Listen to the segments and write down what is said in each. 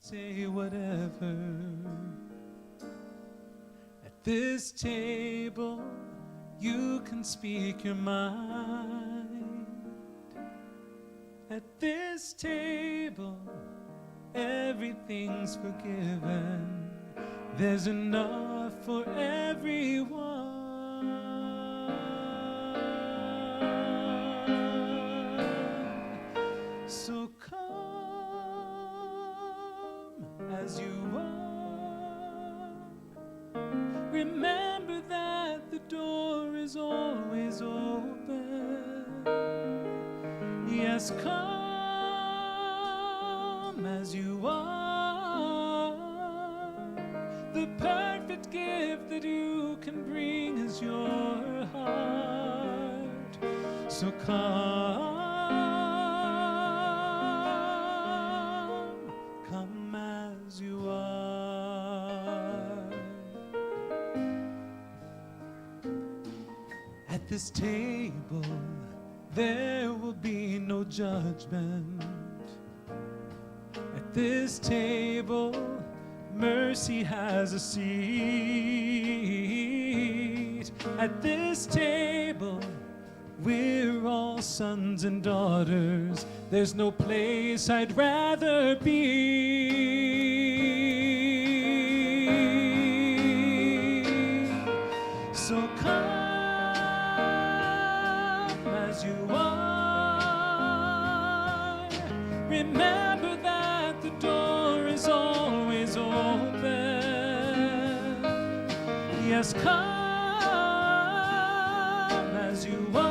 say whatever. At this table, you can speak your mind. At this table, everything's forgiven. There's enough for everyone. So come as you are. Remember that the door is always open. Yes, come as you are. The perfect gift that you can bring is your heart. So come as you are. At this table, there will be no judgment. At this table, mercy has a seat. At this table, we're all sons and daughters. There's no place I'd rather be. So come as you are. Remember that the door is always open. Yes, come as you are.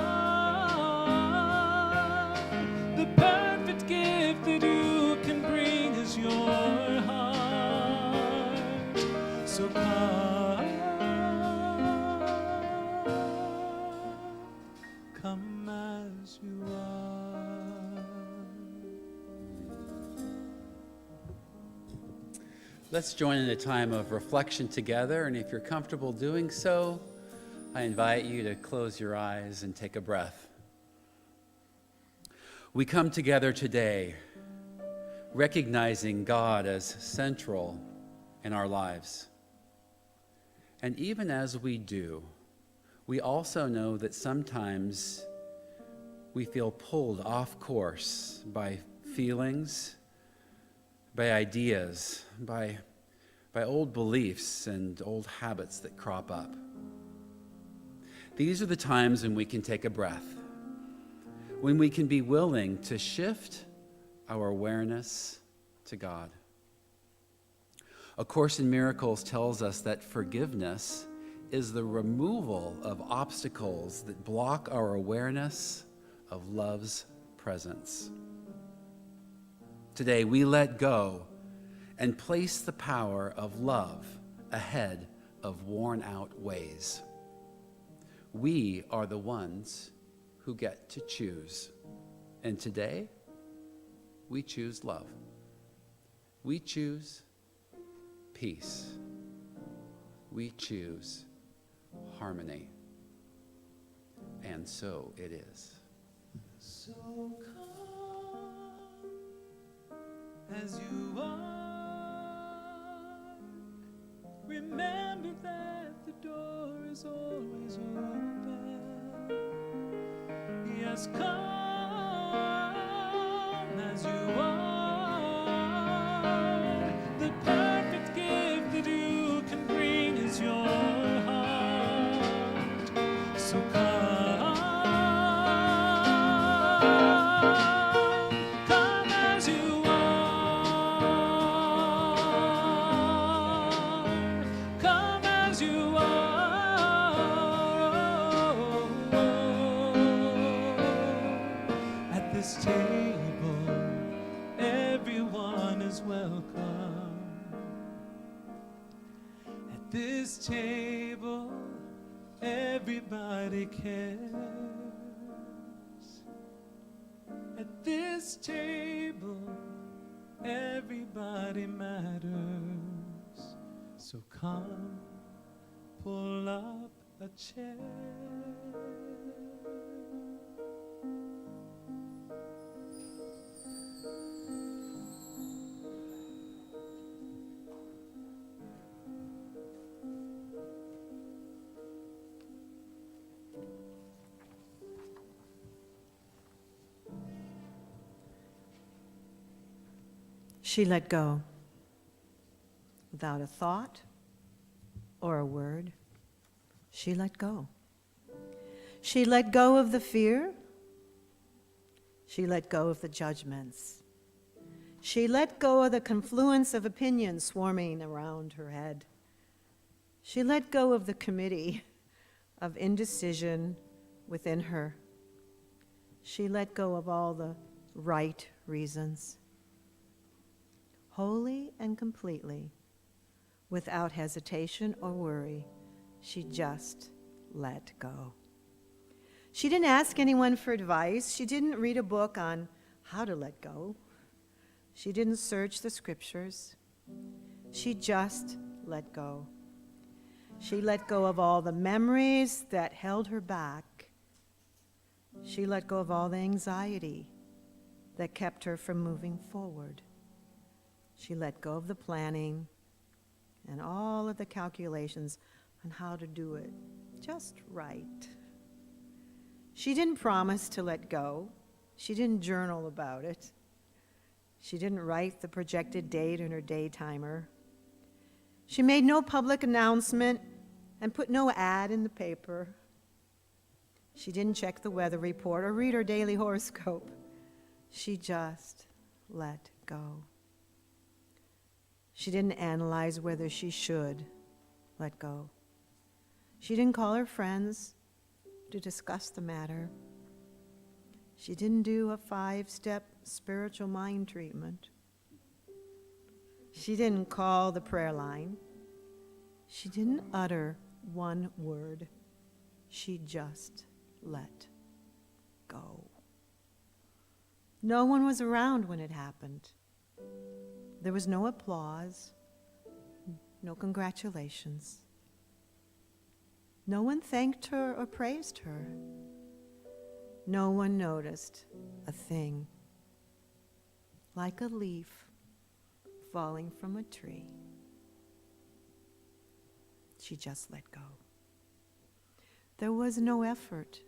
The perfect gift that you can bring is your heart. So come as you are. Let's join in a time of reflection together, and if you're comfortable doing so, I invite you to close your eyes and take a breath. We come together today recognizing God as central in our lives. And even as we do, we also know that sometimes we feel pulled off course by feelings, by ideas, by old beliefs and old habits that crop up. These are the times when we can take a breath, when we can be willing to shift our awareness to God. A Course in Miracles tells us that forgiveness is the removal of obstacles that block our awareness of love's presence. Today, we let go and place the power of love ahead of worn-out ways. We are the ones who get to choose. And today, we choose love. We choose peace. We choose harmony. And so it is. So come as you are. Remember that the door is always open. Yes, come as you are. The perfect gift that you can bring is your heart. So come as you are. Come as you are. At this table, everyone is welcome. At this table, everybody cares. At this table, everybody matters. So come, pull up a chair. She let go without a thought or a word. She let go. She let go of the fear. She let go of the judgments. She let go of the confluence of opinions swarming around her head. She let go of the committee of indecision within her. She let go of all the right reasons. Wholly and completely, without hesitation or worry, she just let go. She didn't ask anyone for advice. She didn't read a book on how to let go. She didn't search the scriptures. She just let go. She let go of all the memories that held her back. She let go of all the anxiety that kept her from moving forward. She let go of the planning and all of the calculations on how to do it just right. She didn't promise to let go. She didn't journal about it. She didn't write the projected date in her day timer. She made no public announcement and put no ad in the paper. She didn't check the weather report or read her daily horoscope. She just let go. She didn't analyze whether she should let go. She didn't call her friends to discuss the matter. She didn't do a 5-step spiritual mind treatment. She didn't call the prayer line. She didn't utter one word. She just let go. No one was around when it happened. There was no applause, no congratulations. No one thanked her or praised her. No one noticed a thing. Like a leaf falling from a tree, she just let go. There was no effort.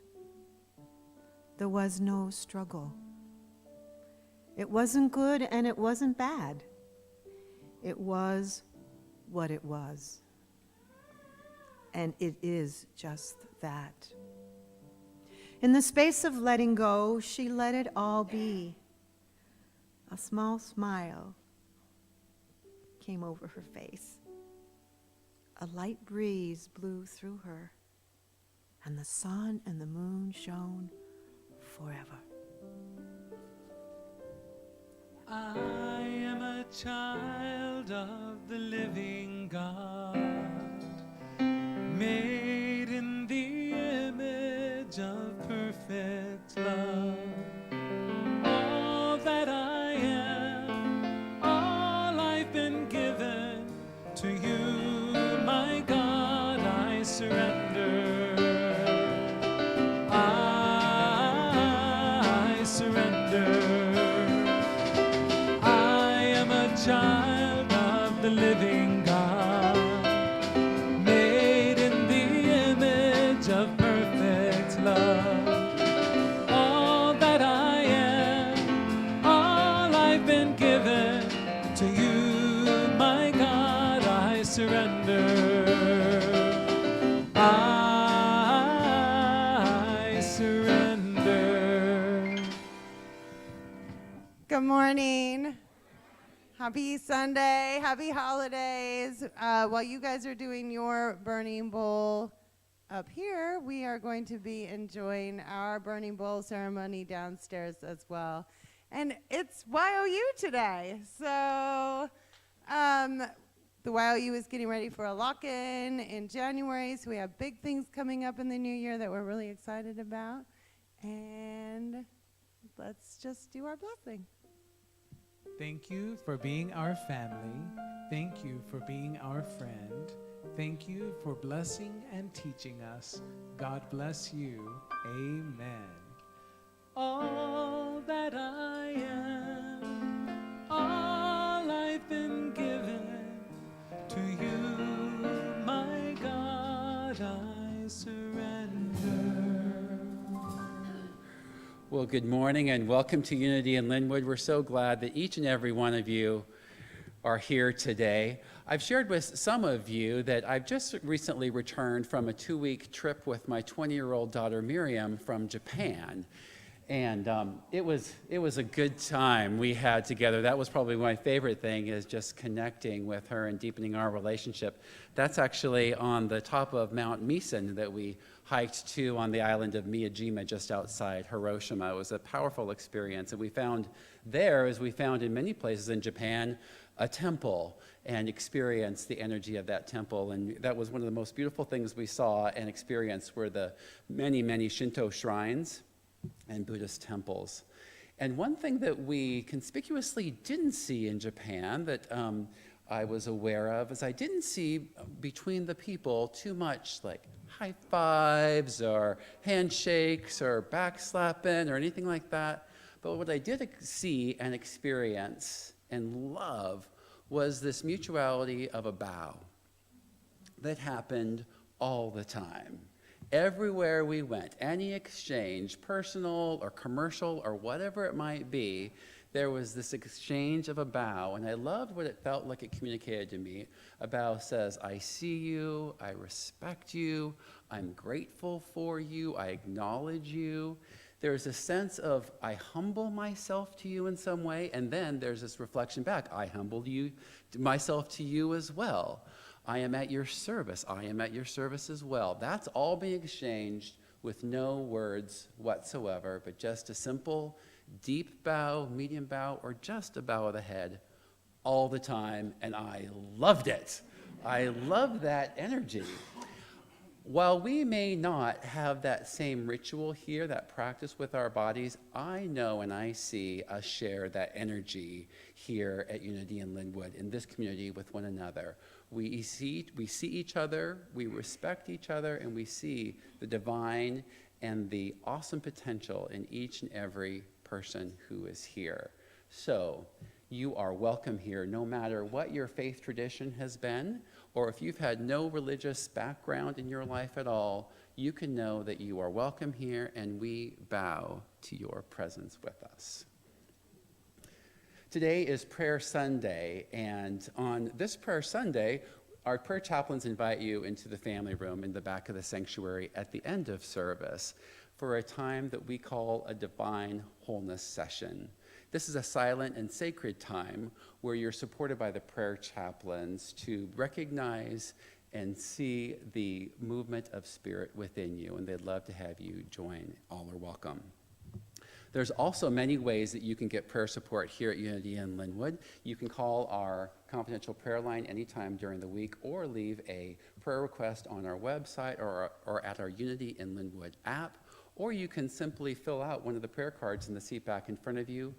There was no struggle. It wasn't good and it wasn't bad. It was what it was. And it is just that. In the space of letting go, she let it all be. A small smile came over her face. A light breeze blew through her, and the sun and the moon shone forever. I am a child of the living God, made in the image of perfect love. All that I am, all I've been given to you, my God, I surrender. I surrender. Child of the living God, made in the image of perfect love. All that I am, all I've been given to you, my God, I surrender. I surrender. Good morning. Happy Sunday, happy holidays. While you guys are doing your burning bowl up here, we are going to be enjoying our burning bowl ceremony downstairs as well. And it's YOU today. So the YOU is getting ready for a lock-in in January. So we have big things coming up in the new year that we're really excited about. And let's just do our blessing. Thank you for being our family. Thank you for being our friend. Thank you for blessing and teaching us. God bless you. Amen. All that I am, all I've been given to you, my God, I surrender. Well, good morning and welcome to Unity in Lynnwood. We're so glad that each and every one of you are here today. I've shared with some of you that I've just recently returned from a 2-week trip with my 20-year-old daughter Miriam from Japan. And it was a good time we had together. That was probably my favorite thing, is just connecting with her and deepening our relationship. That's actually on the top of Mount Misen that we hiked to on the island of Miyajima just outside Hiroshima. It was a powerful experience. And we found there, as we found in many places in Japan, a temple, and experienced the energy of that temple. And that was one of the most beautiful things we saw and experienced, were the many, many Shinto shrines and Buddhist temples. And one thing that we conspicuously didn't see in Japan that I was aware of is I didn't see between the people too much like high fives or handshakes or backslapping or anything like that. But what I did see and experience and love was this mutuality of a bow that happened all the time. Everywhere we went, any exchange, personal or commercial or whatever it might be, there was this exchange of a bow, and I loved what it felt like it communicated to me. A bow says, I see you, I respect you, I'm grateful for you, I acknowledge you. There's a sense of, I humble myself to you in some way, and then there's this reflection back, I humble myself to you as well. I am at your service. I am at your service as well. That's all being exchanged with no words whatsoever, but just a simple, deep bow, medium bow, or just a bow of the head all the time, and I loved it. I love that energy. While we may not have that same ritual here, that practice with our bodies, I know and I see us share that energy here at Unity in Lynnwood, in this community with one another. We see each other, we respect each other, and we see the divine and the awesome potential in each and every person who is here. So you are welcome here, no matter what your faith tradition has been, or if you've had no religious background in your life at all, you can know that you are welcome here, and we bow to your presence with us. Today is Prayer Sunday, and on this Prayer Sunday, our prayer chaplains invite you into the family room in the back of the sanctuary at the end of service for a time that we call a Divine Wholeness Session. This is a silent and sacred time where you're supported by the prayer chaplains to recognize and see the movement of spirit within you, and they'd love to have you join. All are welcome. There's also many ways that you can get prayer support here at Unity in Lynnwood. You can call our confidential prayer line anytime during the week, or leave a prayer request on our website or at our Unity in Lynnwood app, or you can simply fill out one of the prayer cards in the seat back in front of you,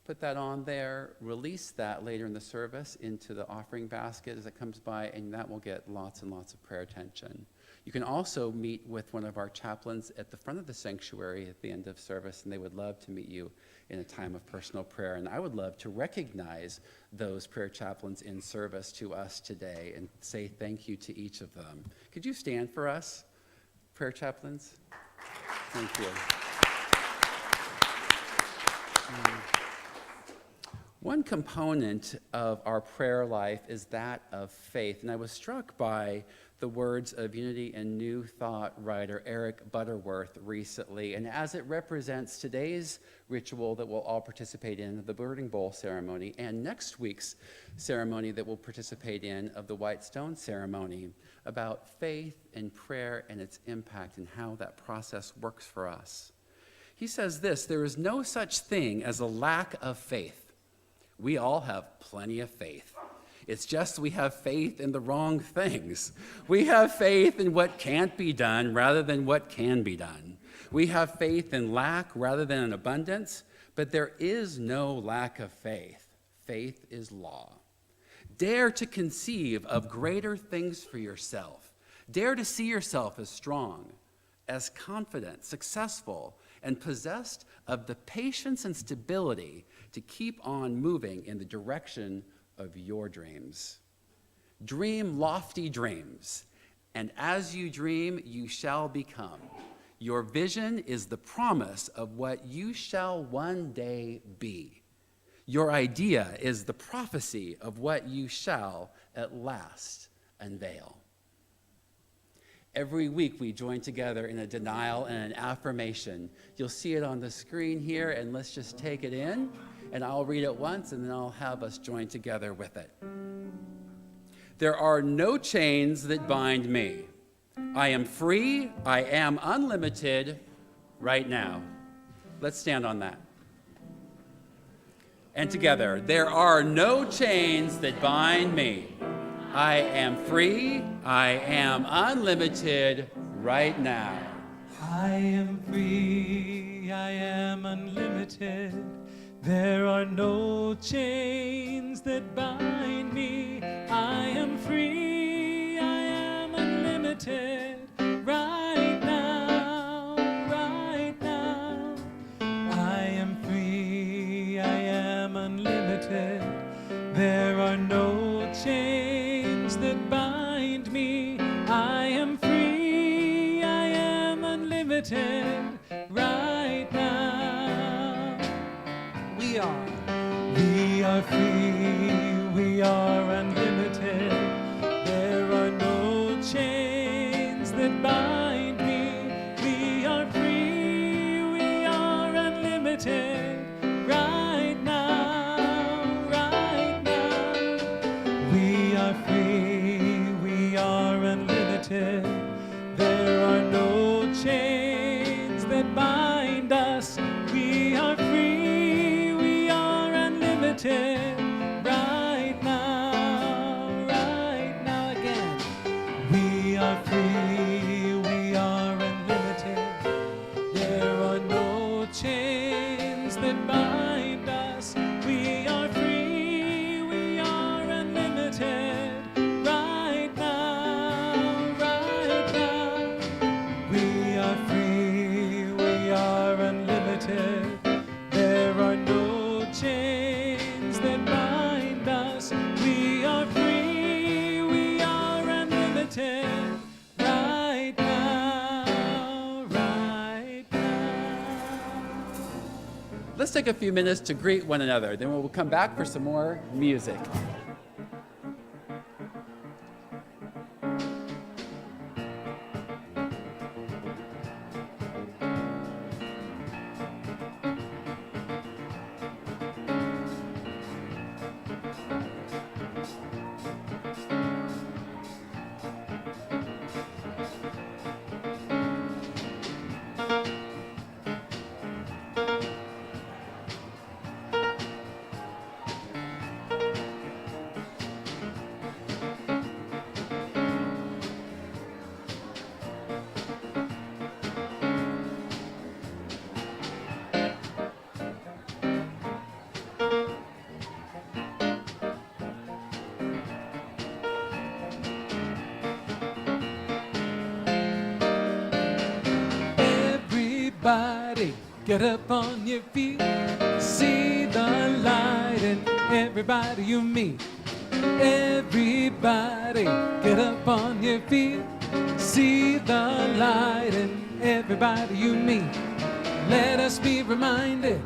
put that on there, release that later in the service into the offering basket as it comes by, and that will get lots and lots of prayer attention. You can also meet with one of our chaplains at the front of the sanctuary at the end of service, and they would love to meet you in a time of personal prayer. And I would love to recognize those prayer chaplains in service to us today and say thank you to each of them. Could you stand for us, prayer chaplains? Thank you. One component of our prayer life is that of faith, and I was struck by the words of Unity and New Thought writer Eric Butterworth recently, and as it represents today's ritual that we'll all participate in, the Burning Bowl ceremony, and next week's ceremony that we'll participate in, of the White Stone ceremony, about faith and prayer and its impact and how that process works for us. He says this: there is no such thing as a lack of faith. We all have plenty of faith. It's just we have faith in the wrong things. We have faith in what can't be done rather than what can be done. We have faith in lack rather than in abundance, but there is no lack of faith. Faith is law. Dare to conceive of greater things for yourself. Dare to see yourself as strong, as confident, successful, and possessed of the patience and stability to keep on moving in the direction of your dreams. Dream lofty dreams, and as you dream, you shall become. Your vision is the promise of what you shall one day be. Your idea is the prophecy of what you shall at last unveil. Every week we join together in a denial and an affirmation. You'll see it on the screen here, and let's just take it in, and I'll read it once, and then I'll have us join together with it. There are no chains that bind me. I am free, I am unlimited right now. Let's stand on that. And together, there are no chains that bind me. I am free, I am unlimited right now. I am free, I am unlimited. There are no chains that bind me. I am free, I am unlimited right now, right now. I am free, I am unlimited. There are no chains that bind me. I am free, I am unlimited right now. We are free, we are unlimited. There are no chains that bind me. We are free, we are unlimited right now, right now. We are free, we are unlimited. There are no chains that bind us. We are free, we are unlimited right now, right now again. We are free, we are unlimited. There are no chains that bind us. We are free, we are unlimited right now, right now. We are free, we are unlimited. There are no chains that bind us. We are free, we are unlimited right now, right now. Let's take a few minutes to greet one another, then we'll come back for some more music. Everybody, get up on your feet. See the light in everybody you meet. Everybody, get up on your feet. See the light in everybody you meet. Let us be reminded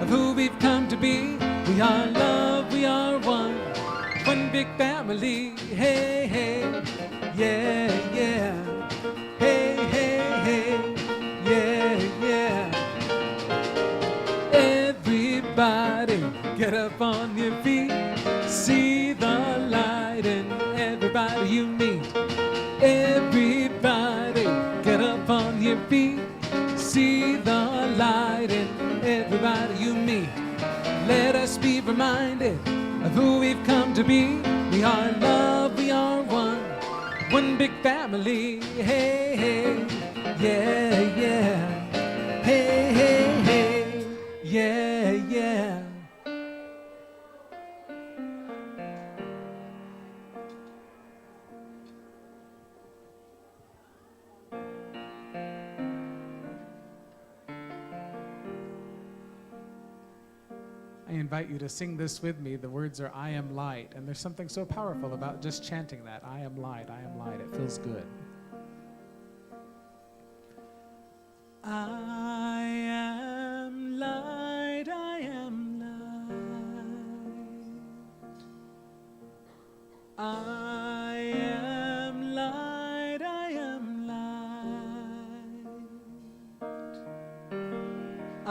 of who we've come to be. We are love, we are one. One big family. Hey, hey, yeah, yeah. Hey, hey, hey. Yeah, yeah. Everybody, get up on your feet. See the light in everybody you meet. Everybody, get up on your feet. See the light in everybody you meet. Let us be reminded of who we've come to be. We are love, we are one. One big family. Hey, hey. Yeah, yeah. Hey, hey, hey. Yeah, yeah. I invite you to sing this with me. The words are I am light. And there's something so powerful about just chanting that. I am light, I am light. It feels good. I am light, I am light.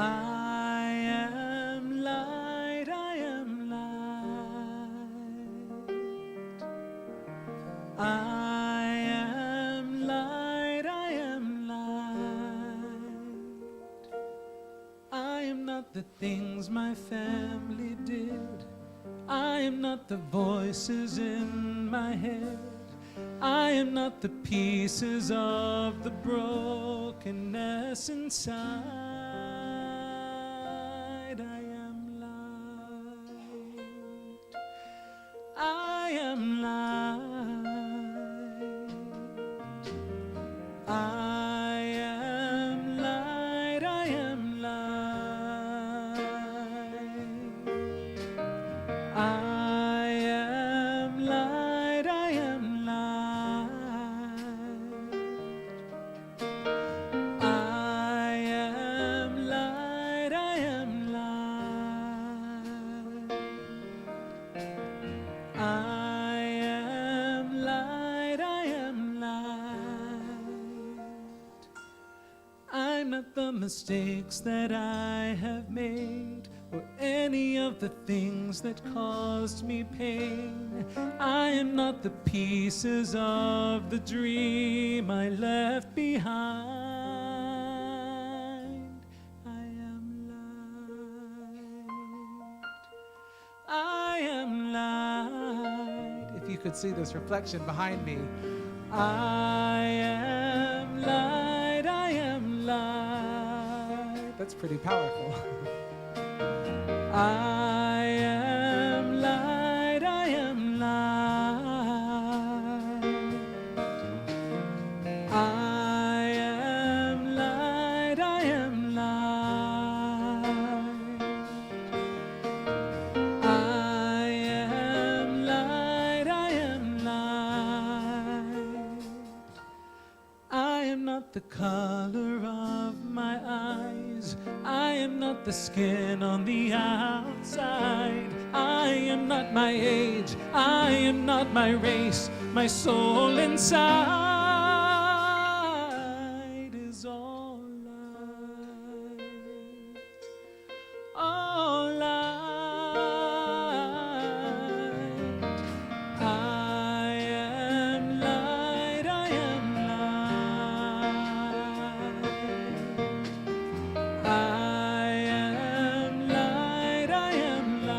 I am light, I am light. I am light, I am light. I am not the things my family did. I am not the voices in my head. I am not the pieces of the brokenness inside. I am light. I am light. I am light. I am light. I am light. I am light. I am light. I am light. I am light. I am light. I'm not the mistakes that I have made, or any of the things that caused me pain. I am not the pieces of the dream I left behind. I am light. I am light. If you could see this reflection behind me. I am light. I am light. That's pretty powerful. I am light, I am light. I am light, I am light. I am light, I am light. I am not the color of my eyes. I am not the skin on the outside. I am not my age. I am not my race. My soul inside is all light. All light. I am light. I am light. I am light, I am light.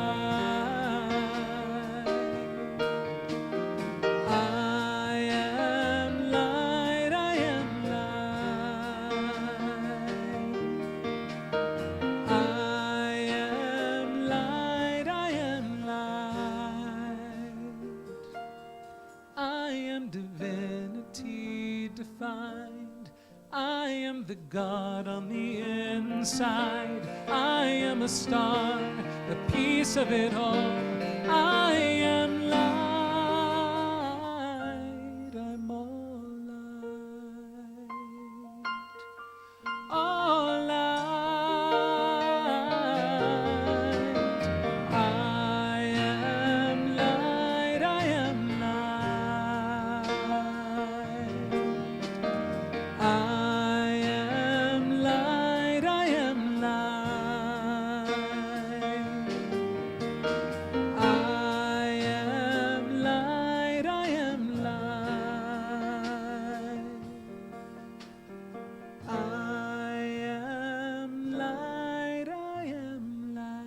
I am light, I am light. I am light, I am light. I am divinity defined. I am the God on the inside. I am a star, a piece of it all. I am light. I'm all light. All light. I am light. I am light. I am light, I am light. I am light, I am light. I am light, I am light.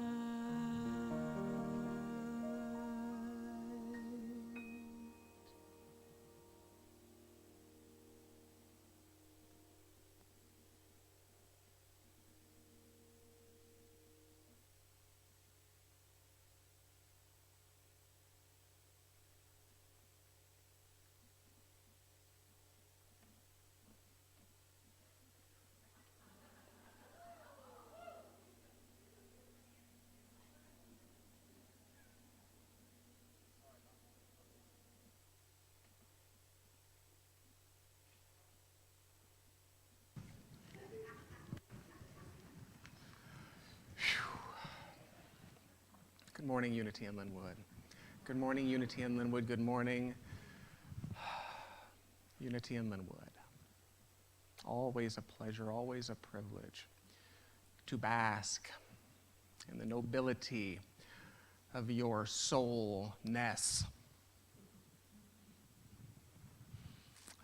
Good morning, Unity in Lynnwood. Good morning, Unity in Lynnwood. Good morning, Unity in Lynnwood. Always a pleasure, always a privilege to bask in the nobility of your soulness.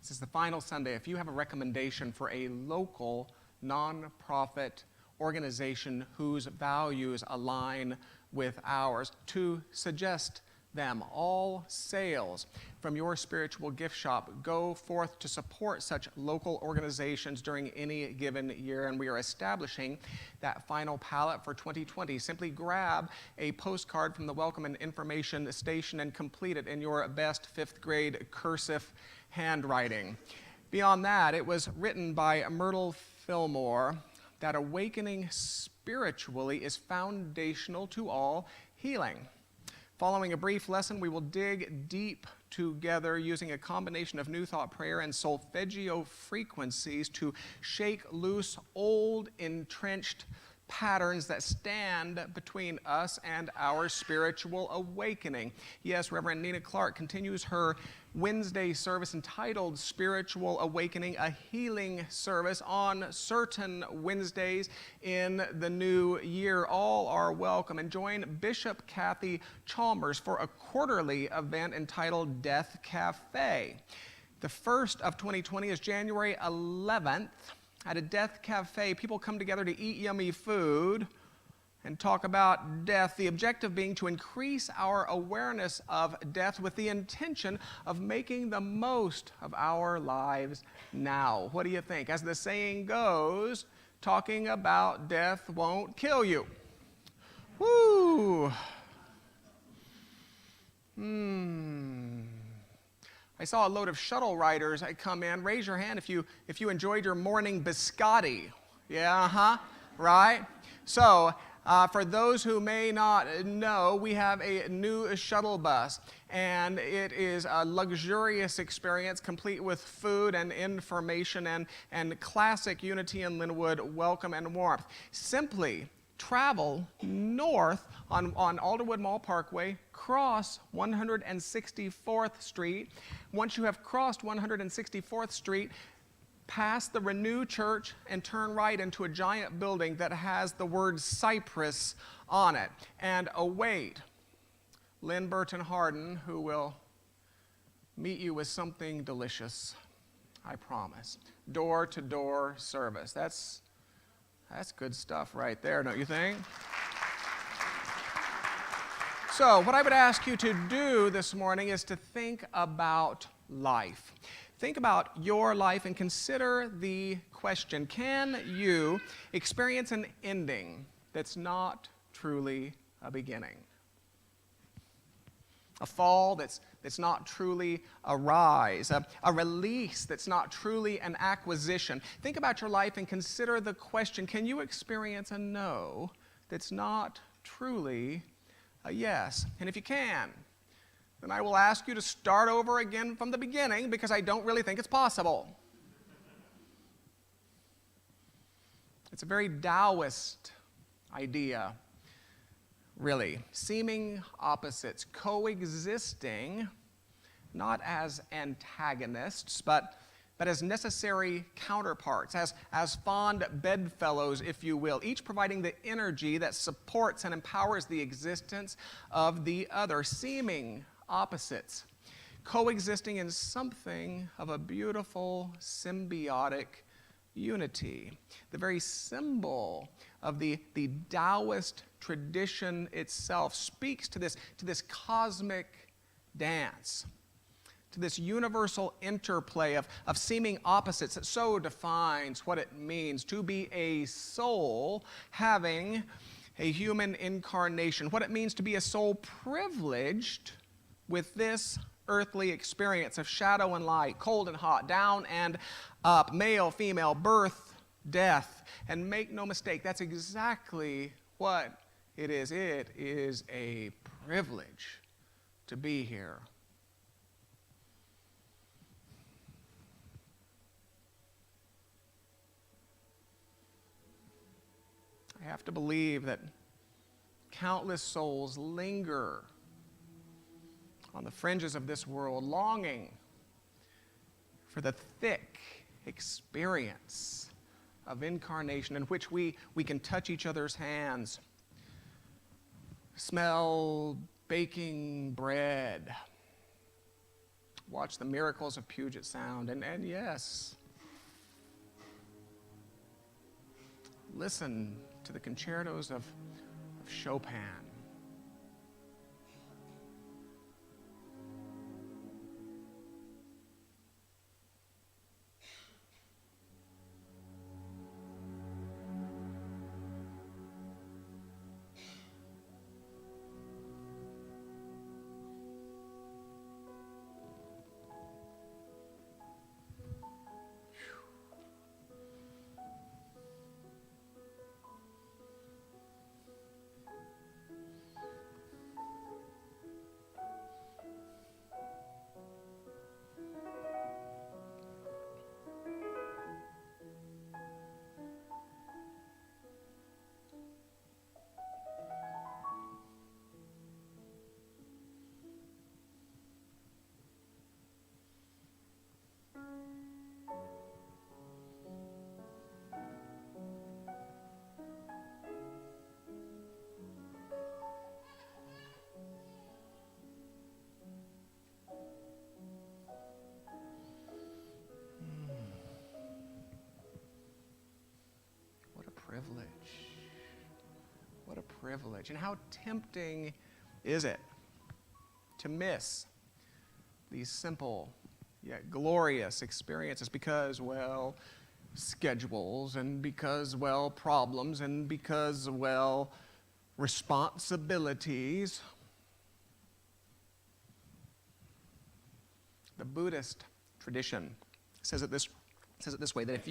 This is the final Sunday. If you have a recommendation for a local nonprofit organization whose values align with ours, to suggest them. All sales from your spiritual gift shop go forth to support such local organizations during any given year, and we are establishing that final palette for 2020. Simply grab a postcard from the Welcome and Information Station and complete it in your best 5th grade cursive handwriting. Beyond that, it was written by Myrtle Fillmore that awakening spiritually is foundational to all healing. Following a brief lesson, we will dig deep together using a combination of New Thought prayer and solfeggio frequencies to shake loose old, entrenched patterns that stand between us and our spiritual awakening. Yes, Reverend Nina Clark continues her Wednesday service entitled Spiritual Awakening, a healing service on certain Wednesdays in the new year. All are welcome. And join Bishop Kathy Chalmers for a quarterly event entitled Death Cafe. The first of 2020 is January 11th. At a Death Cafe, people come together to eat yummy food and talk about death, the objective being to increase our awareness of death with the intention of making the most of our lives now. What do you think? As the saying goes, talking about death won't kill you. Woo! I saw a load of shuttle riders come in. Raise your hand if you enjoyed your morning biscotti. Yeah, right? So, for those who may not know, we have a new shuttle bus, and it is a luxurious experience complete with food and information and classic Unity and Lynnwood welcome and warmth. Simply travel north on Alderwood Mall Parkway, cross 164th Street. Once you have crossed 164th Street, pass the Renew Church and turn right into a giant building that has the word Cypress on it. And await Lynn Burton Harden, who will meet you with something delicious, I promise. Door-to-door service. That's good stuff right there, don't you think? So, what I would ask you to do this morning is to think about life. Think about your life and consider the question, can you experience an ending that's not truly a beginning? A fall that's not truly a rise, a release that's not truly an acquisition. Think about your life and consider the question, can you experience a no that's not truly a yes? And if you can, then I will ask you to start over again from the beginning because I don't really think it's possible. It's a very Taoist idea, really. Seeming opposites coexisting, not as antagonists, but as necessary counterparts, as fond bedfellows, if you will, each providing the energy that supports and empowers the existence of the other. Seeming opposites, coexisting in something of a beautiful symbiotic unity. The very symbol of the Taoist tradition itself speaks to this cosmic dance, to this universal interplay of seeming opposites that so defines what it means to be a soul having a human incarnation, what it means to be a soul privileged with this earthly experience of shadow and light, cold and hot, down and up, male, female, birth, death. And make no mistake, that's exactly what it is. It is a privilege to be here. I have to believe that countless souls linger on the fringes of this world, longing for the thick experience of incarnation in which we can touch each other's hands, smell baking bread, watch the miracles of Puget Sound, and yes, listen to the concertos of Chopin. Privilege. What a privilege. And how tempting is it to miss these simple yet glorious experiences because, well, schedules, and because, well, problems, and because, well, responsibilities. The Buddhist tradition says it this way, that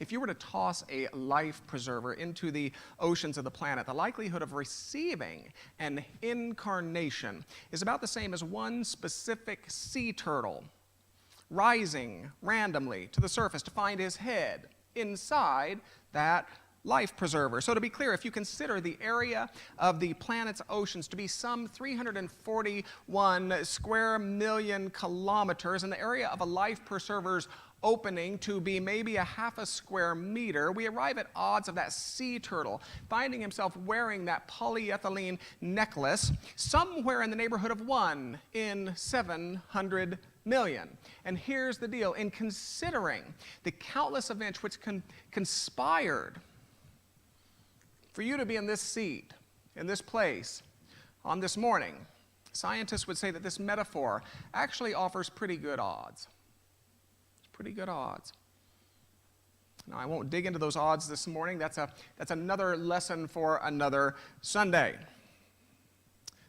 if you were to toss a life preserver into the oceans of the planet, the likelihood of receiving an incarnation is about the same as one specific sea turtle rising randomly to the surface to find his head inside that life preserver. So to be clear, if you consider the area of the planet's oceans to be some 341 square million kilometers, and the area of a life preserver's opening to be maybe a half a square meter, we arrive at odds of that sea turtle finding himself wearing that polyethylene necklace somewhere in the neighborhood of 1 in 700 million. And here's the deal. In considering the countless events which conspired for you to be in this seat, in this place, on this morning, scientists would say that this metaphor actually offers pretty good odds. Pretty good odds. Now, I won't dig into those odds this morning. That's another lesson for another Sunday.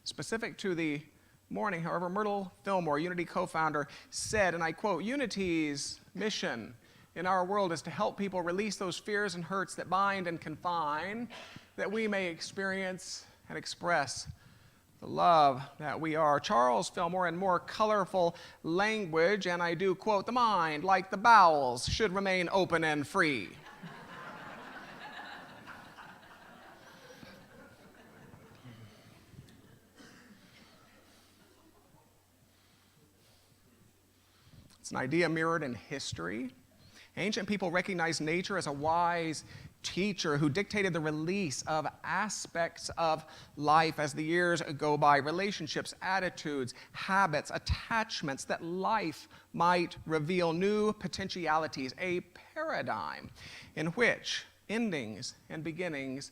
Specific to the morning, however, Myrtle Fillmore, Unity co-founder, said, and I quote, "Unity's mission in our world is to help people release those fears and hurts that bind and confine, that we may experience and express the love that we are." Charles Fillmore, in more colorful language, and I do quote, "The mind, like the bowels, should remain open and free." It's an idea mirrored in history. Ancient people recognized nature as a wise teacher who dictated the release of aspects of life as the years go by, relationships, attitudes, habits, attachments, that life might reveal new potentialities, a paradigm in which endings and beginnings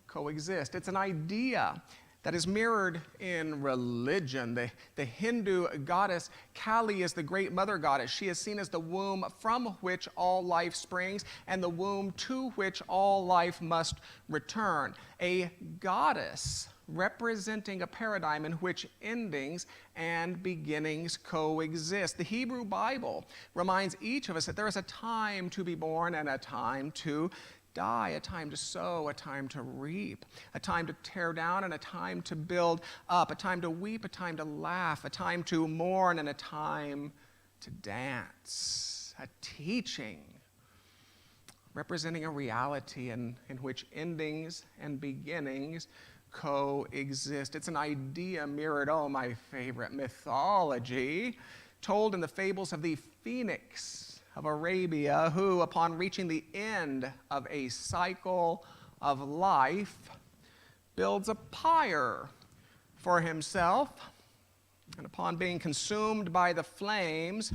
coexist. It's an idea that is mirrored in religion. The Hindu goddess Kali is the great mother goddess. She is seen as the womb from which all life springs and the womb to which all life must return. A goddess representing a paradigm in which endings and beginnings coexist. The Hebrew Bible reminds each of us that there is a time to be born and a time to die, a time to sow, a time to reap, a time to tear down and a time to build up, a time to weep, a time to laugh, a time to mourn and a time to dance. A teaching representing a reality in which endings and beginnings coexist. It's an idea mirrored, oh, my favorite mythology, told in the fables of the phoenix, of Arabia, who, upon reaching the end of a cycle of life, builds a pyre for himself, and upon being consumed by the flames,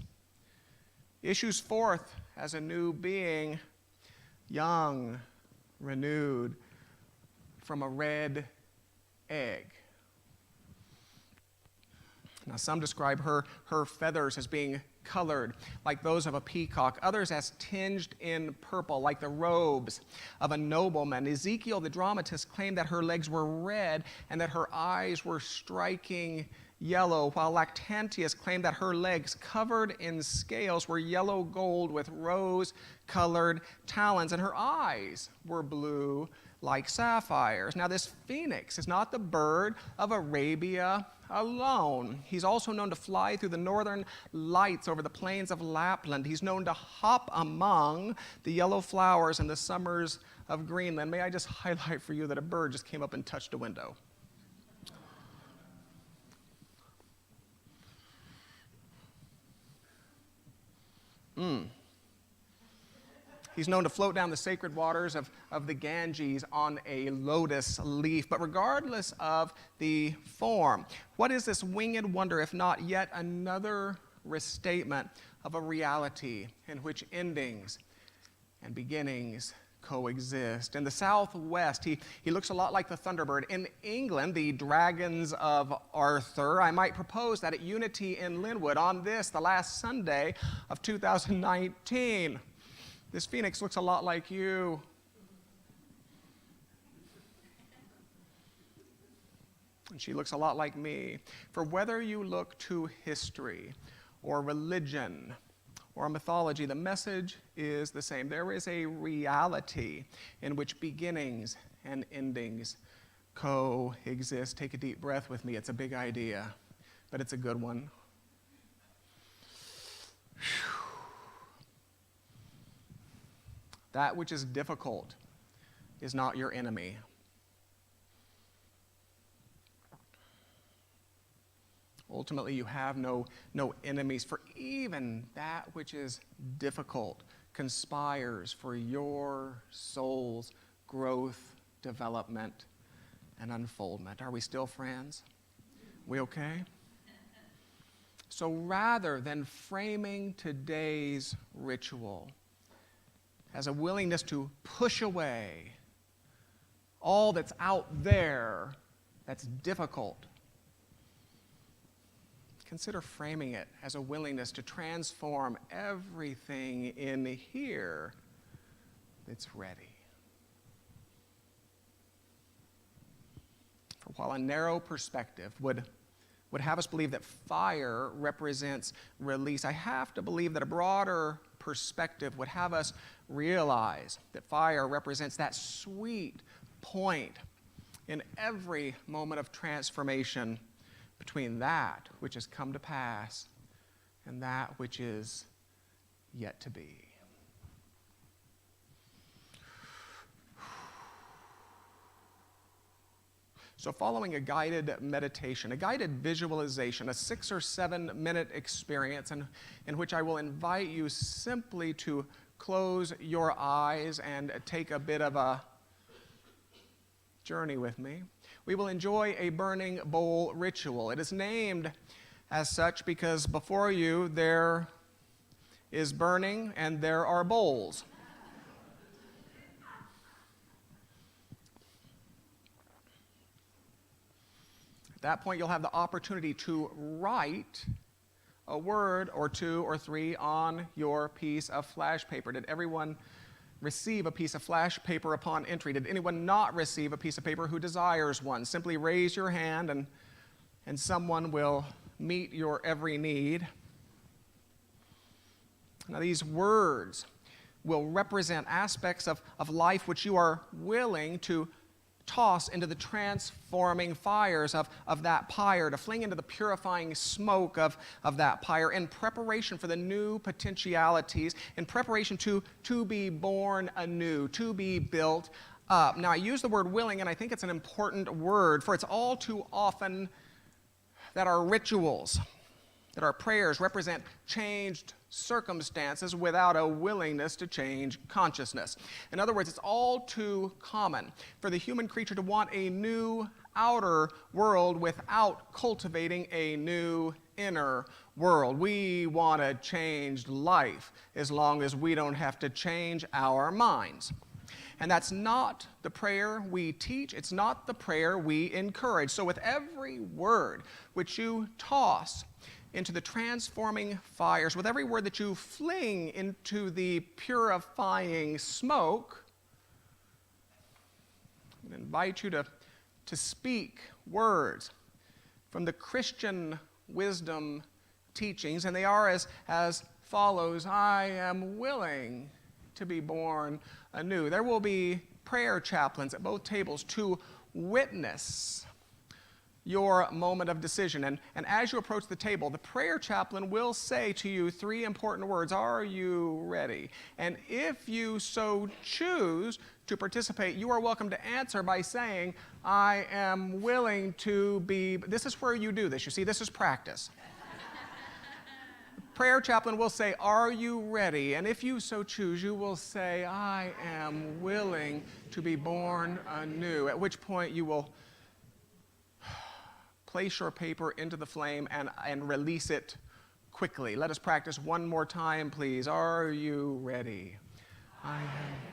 issues forth as a new being, young, renewed, from a red egg. Now, some describe her feathers as being colored like those of a peacock, others as tinged in purple like the robes of a nobleman. Ezekiel, the dramatist, claimed that her legs were red and that her eyes were striking yellow, while Lactantius claimed that her legs, covered in scales, were yellow gold with rose-colored talons, and her eyes were blue like sapphires. Now, this phoenix is not the bird of Arabia alone. He's also known to fly through the northern lights over the plains of Lapland. He's known to hop among the yellow flowers in the summers of Greenland. May I just highlight for you that a bird just came up and touched a window. He's known to float down the sacred waters of the Ganges on a lotus leaf. But regardless of the form, what is this winged wonder if not yet another restatement of a reality in which endings and beginnings coexist? In the Southwest, he looks a lot like the Thunderbird. In England, the Dragons of Arthur. I might propose that at Unity in Lynnwood on this, the last Sunday of 2019, this phoenix looks a lot like you. And she looks a lot like me. For whether you look to history or religion or mythology, the message is the same. There is a reality in which beginnings and endings coexist. Take a deep breath with me. It's a big idea, but it's a good one. That which is difficult is not your enemy. Ultimately, you have no enemies, for even that which is difficult conspires for your soul's growth, development, and unfoldment. Are we still friends? We okay? So rather than framing today's ritual as a willingness to push away all that's out there that's difficult, consider framing it as a willingness to transform everything in here that's ready. For while a narrow perspective would have us believe that fire represents release, I have to believe that a broader perspective would have us realize that fire represents that sweet point in every moment of transformation between that which has come to pass and that which is yet to be. So following a guided meditation, a guided visualization, a 6 or 7 minute experience in which I will invite you simply to close your eyes and take a bit of a journey with me, we will enjoy a burning bowl ritual. It is named as such because before you there is burning and there are bowls. At that point, you'll have the opportunity to write a word or 2 or 3 on your piece of flash paper. Did everyone receive a piece of flash paper upon entry? Did anyone not receive a piece of paper who desires one? Simply raise your hand and someone will meet your every need. Now, these words will represent aspects of life which you are willing to toss into the transforming fires of that pyre, to fling into the purifying smoke of that pyre in preparation for the new potentialities, in preparation to be born anew, to be built up. Now, I use the word willing, and I think it's an important word, for it's all too often that our rituals that our prayers represent changed circumstances without a willingness to change consciousness. In other words, it's all too common for the human creature to want a new outer world without cultivating a new inner world. We want a changed life as long as we don't have to change our minds. And that's not the prayer we teach. It's not the prayer we encourage. So with every word which you toss into the transforming fires, with every word that you fling into the purifying smoke, I invite you to speak words from the Christian wisdom teachings, and they are as follows: I am willing to be born anew. There will be prayer chaplains at both tables to witness your moment of decision. And as you approach the table, the prayer chaplain will say to you 3 important words: are you ready? And if you so choose to participate, you are welcome to answer by saying, I am willing to be. This is where you do this. You see, this is practice. Prayer chaplain will say, are you ready? And if you so choose, you will say, I am willing to be born anew, at which point you will place your paper into the flame and release it quickly. Let us practice one more time, please. Are you ready? I am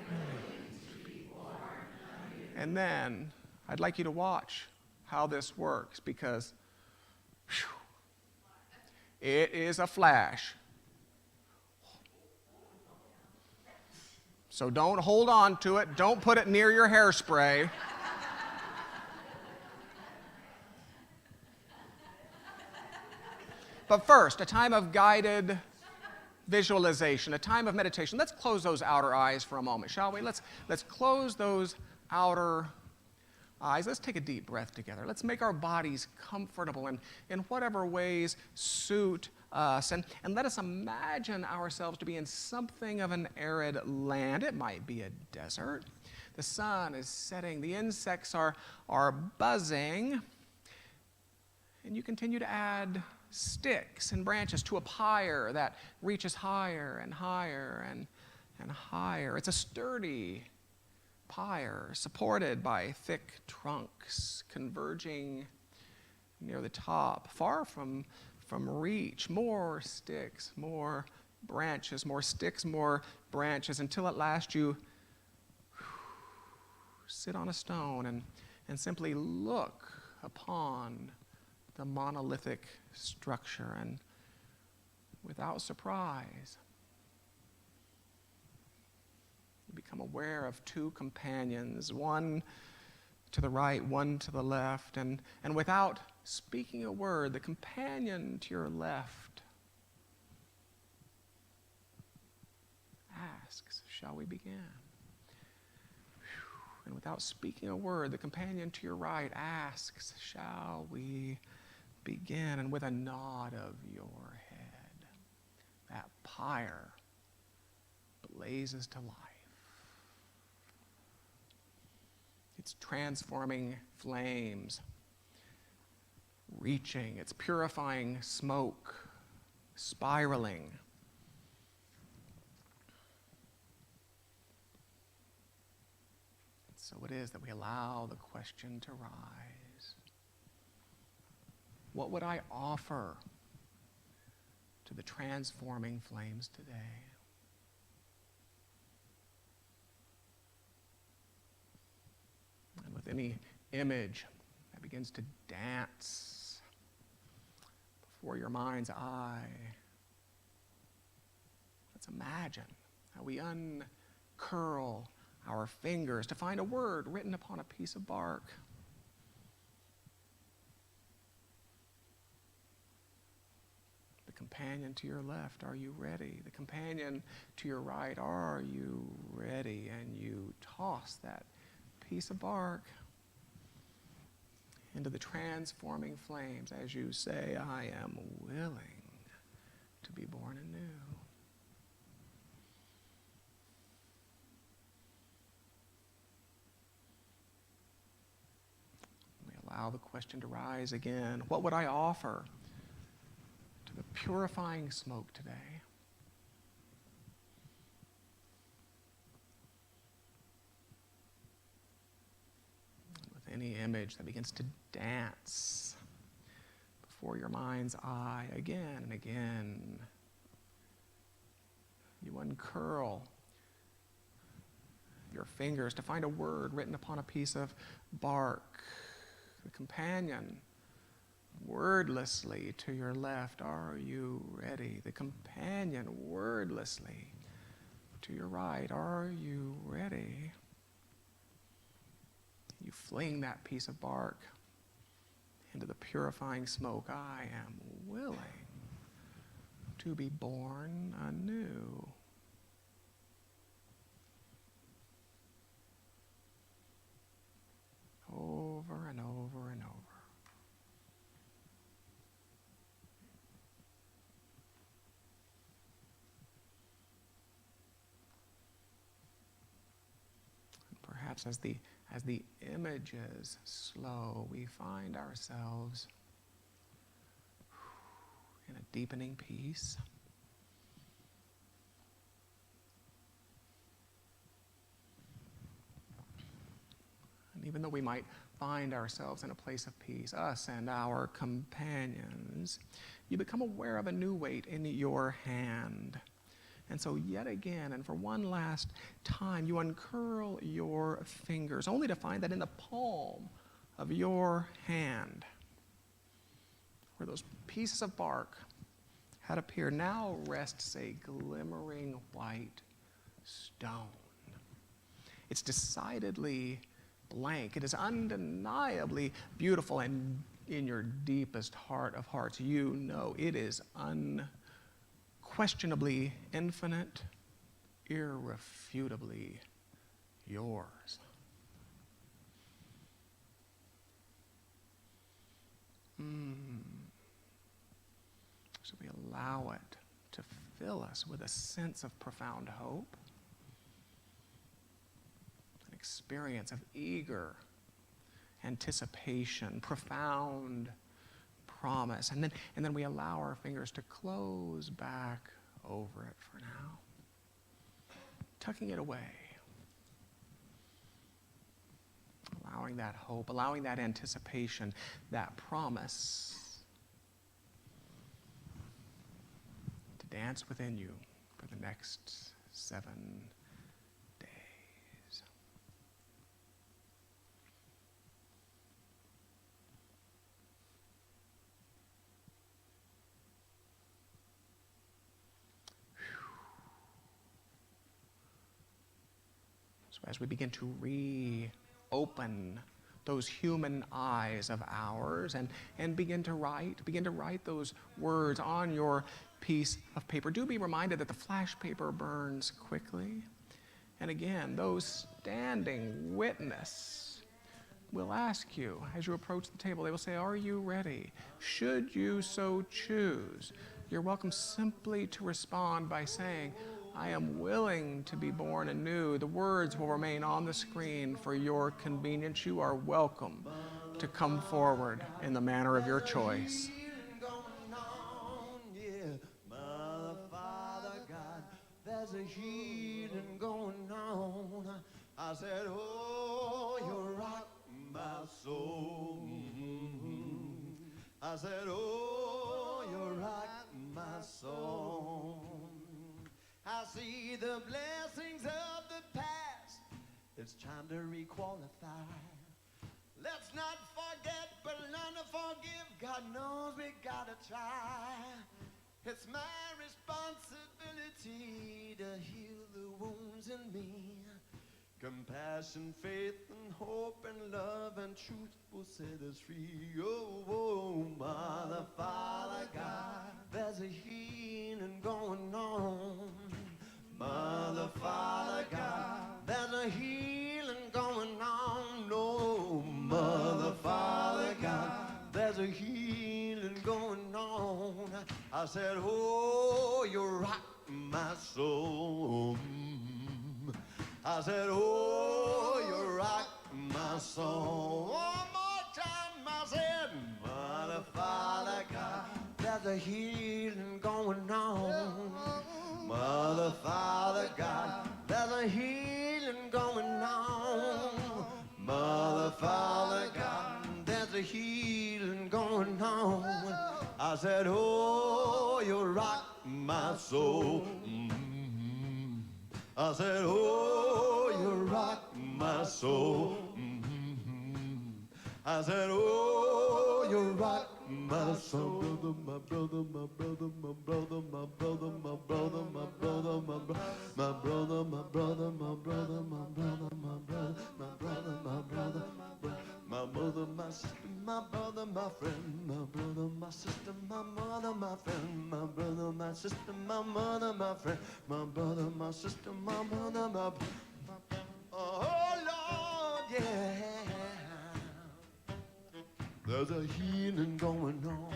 willing to be born anew. And then I'd like you to watch how this works, because it is a flash. So don't hold on to it. Don't put it near your hairspray. But first, a time of guided visualization, a time of meditation. Let's close those outer eyes for a moment, shall we? Let's close those outer eyes. Let's take a deep breath together. Let's make our bodies comfortable in whatever ways suit us. And let us imagine ourselves to be in something of an arid land. It might be a desert. The sun is setting. The insects are buzzing. And you continue to add sticks and branches to a pyre that reaches higher and higher and higher. It's a sturdy pyre supported by thick trunks converging near the top, far from reach. More sticks, more branches, more sticks, more branches, until at last you sit on a stone and simply look upon the monolithic structure, and without surprise, you become aware of 2 companions, one to the right, one to the left, and without speaking a word, the companion to your left asks, shall we begin? And without speaking a word, the companion to your right asks, shall we begin? And with a nod of your head, that pyre blazes to life. Its transforming flames reaching, its purifying smoke spiraling. So it is that we allow the question to rise: what would I offer to the transforming flames today? And with any image that begins to dance before your mind's eye, let's imagine how we uncurl our fingers to find a word written upon a piece of bark. The companion to your left, are you ready? The companion to your right, are you ready? And you toss that piece of bark into the transforming flames as you say, I am willing to be born anew. We allow the question to rise again. What would I offer to the purifying smoke today. With any image that begins to dance before your mind's eye again and again, you uncurl your fingers to find a word written upon a piece of bark. The companion, wordlessly to your left, are you ready? The companion, wordlessly to your right, are you ready? You fling that piece of bark into the purifying smoke. I am willing to be born anew. Over and over and over. And perhaps as the images slow, we find ourselves in a deepening peace. And even though we might find ourselves in a place of peace, us and our companions, you become aware of a new weight in your hand. And so yet again, and for one last time, you uncurl your fingers, only to find that in the palm of your hand, where those pieces of bark had appeared, now rests a glimmering white stone. It's decidedly blank. It is undeniably beautiful, and in your deepest heart of hearts, you know it is unquestionably infinite, irrefutably yours. So we allow it to fill us with a sense of profound hope, an experience of eager anticipation, profound promise, and then we allow our fingers to close back over it for now, tucking it away, allowing that hope, allowing that anticipation, that promise to dance within you for the next 7 days. So as we begin to reopen those human eyes of ours and begin to write those words on your piece of paper, do be reminded that the flash paper burns quickly. And again, those standing witness will ask you as you approach the table, they will say, "Are you ready?" Should you so choose, you're welcome simply to respond by saying, "I am willing to be born anew." The words will remain on the screen for your convenience. You are welcome to come forward in the manner of your choice. There's a healing going on. I said, oh, you rock my soul. I said, oh, you rock my soul. I see the blessings of the past. It's time to requalify. Let's not forget, but learn to forgive. God knows we gotta try. It's my responsibility to heal the wounds in me. Compassion, faith, and hope, and love, and truth will set us free. Oh, oh, Mother, Father, God, there's a healing going on. Mother, Father, God, there's a healing going on. No, Mother, Father, God, there's a healing going on. I said, oh, you rock my soul. I said, oh, you rock my soul. One more time, I said, Mother, Father, God, there's a healing I said, oh, you rock my soul. I said, oh, you rock my soul. I said, oh, you rock my soul. My brother, my brother, my brother, my brother, my brother, my brother, my brother, my brother, my brother, my brother, my brother, my brother, my brother, my brother, my mother, my sister, my brother, my friend, my brother, my sister, my mother, my friend, my brother, my sister, my mother, my friend, my brother, my sister, my mother, my oh Lord, yeah. There's a healing going on.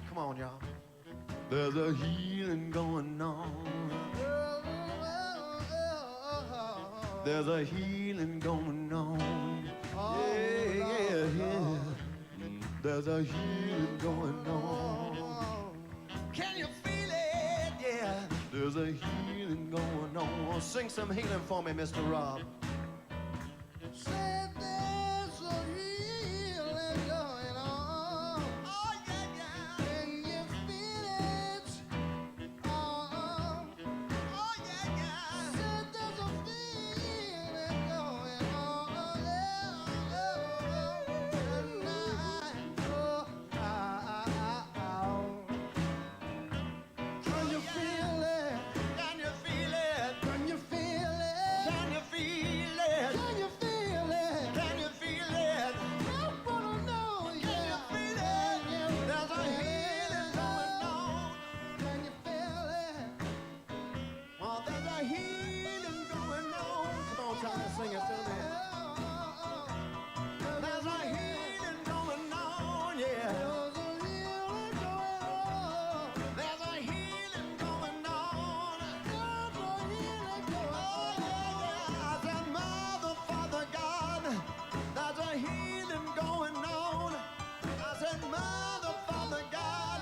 Come on, y'all. There's a healing going on. There's a healing going on. Yeah, yeah, yeah. There's a healing going on. Can you feel it? Yeah. There's a healing going on. Sing some healing for me, Mr. Rob. Say there's a healing going on. Oh, yeah, yeah. Can you feel it? Oh, yeah, yeah. Say there's a feeling going on. Tonight. Can you feel it? Can you feel it? Can you feel it? Can you feel it? Can you feel it? Can you feel it? I wanna know. Can you feel it? There's a healing going on. Can you feel it? Oh, there's a healing going on. Come on, try to sing it to me. There's a healing going on, yeah. There's a healing going on. I said, Mother, Father God, there's a healing going on. I said, Mother, Father God,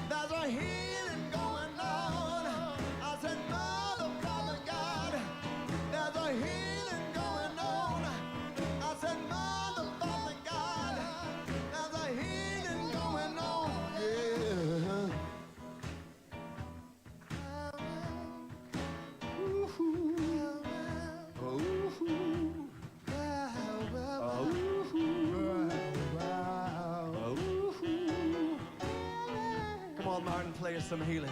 there's a healing going on. I said, Mother, Father God, there's a healing going on. I said, Mother, Father God, there's a healing going on. Yeah. Come on, Martin, play us some healing.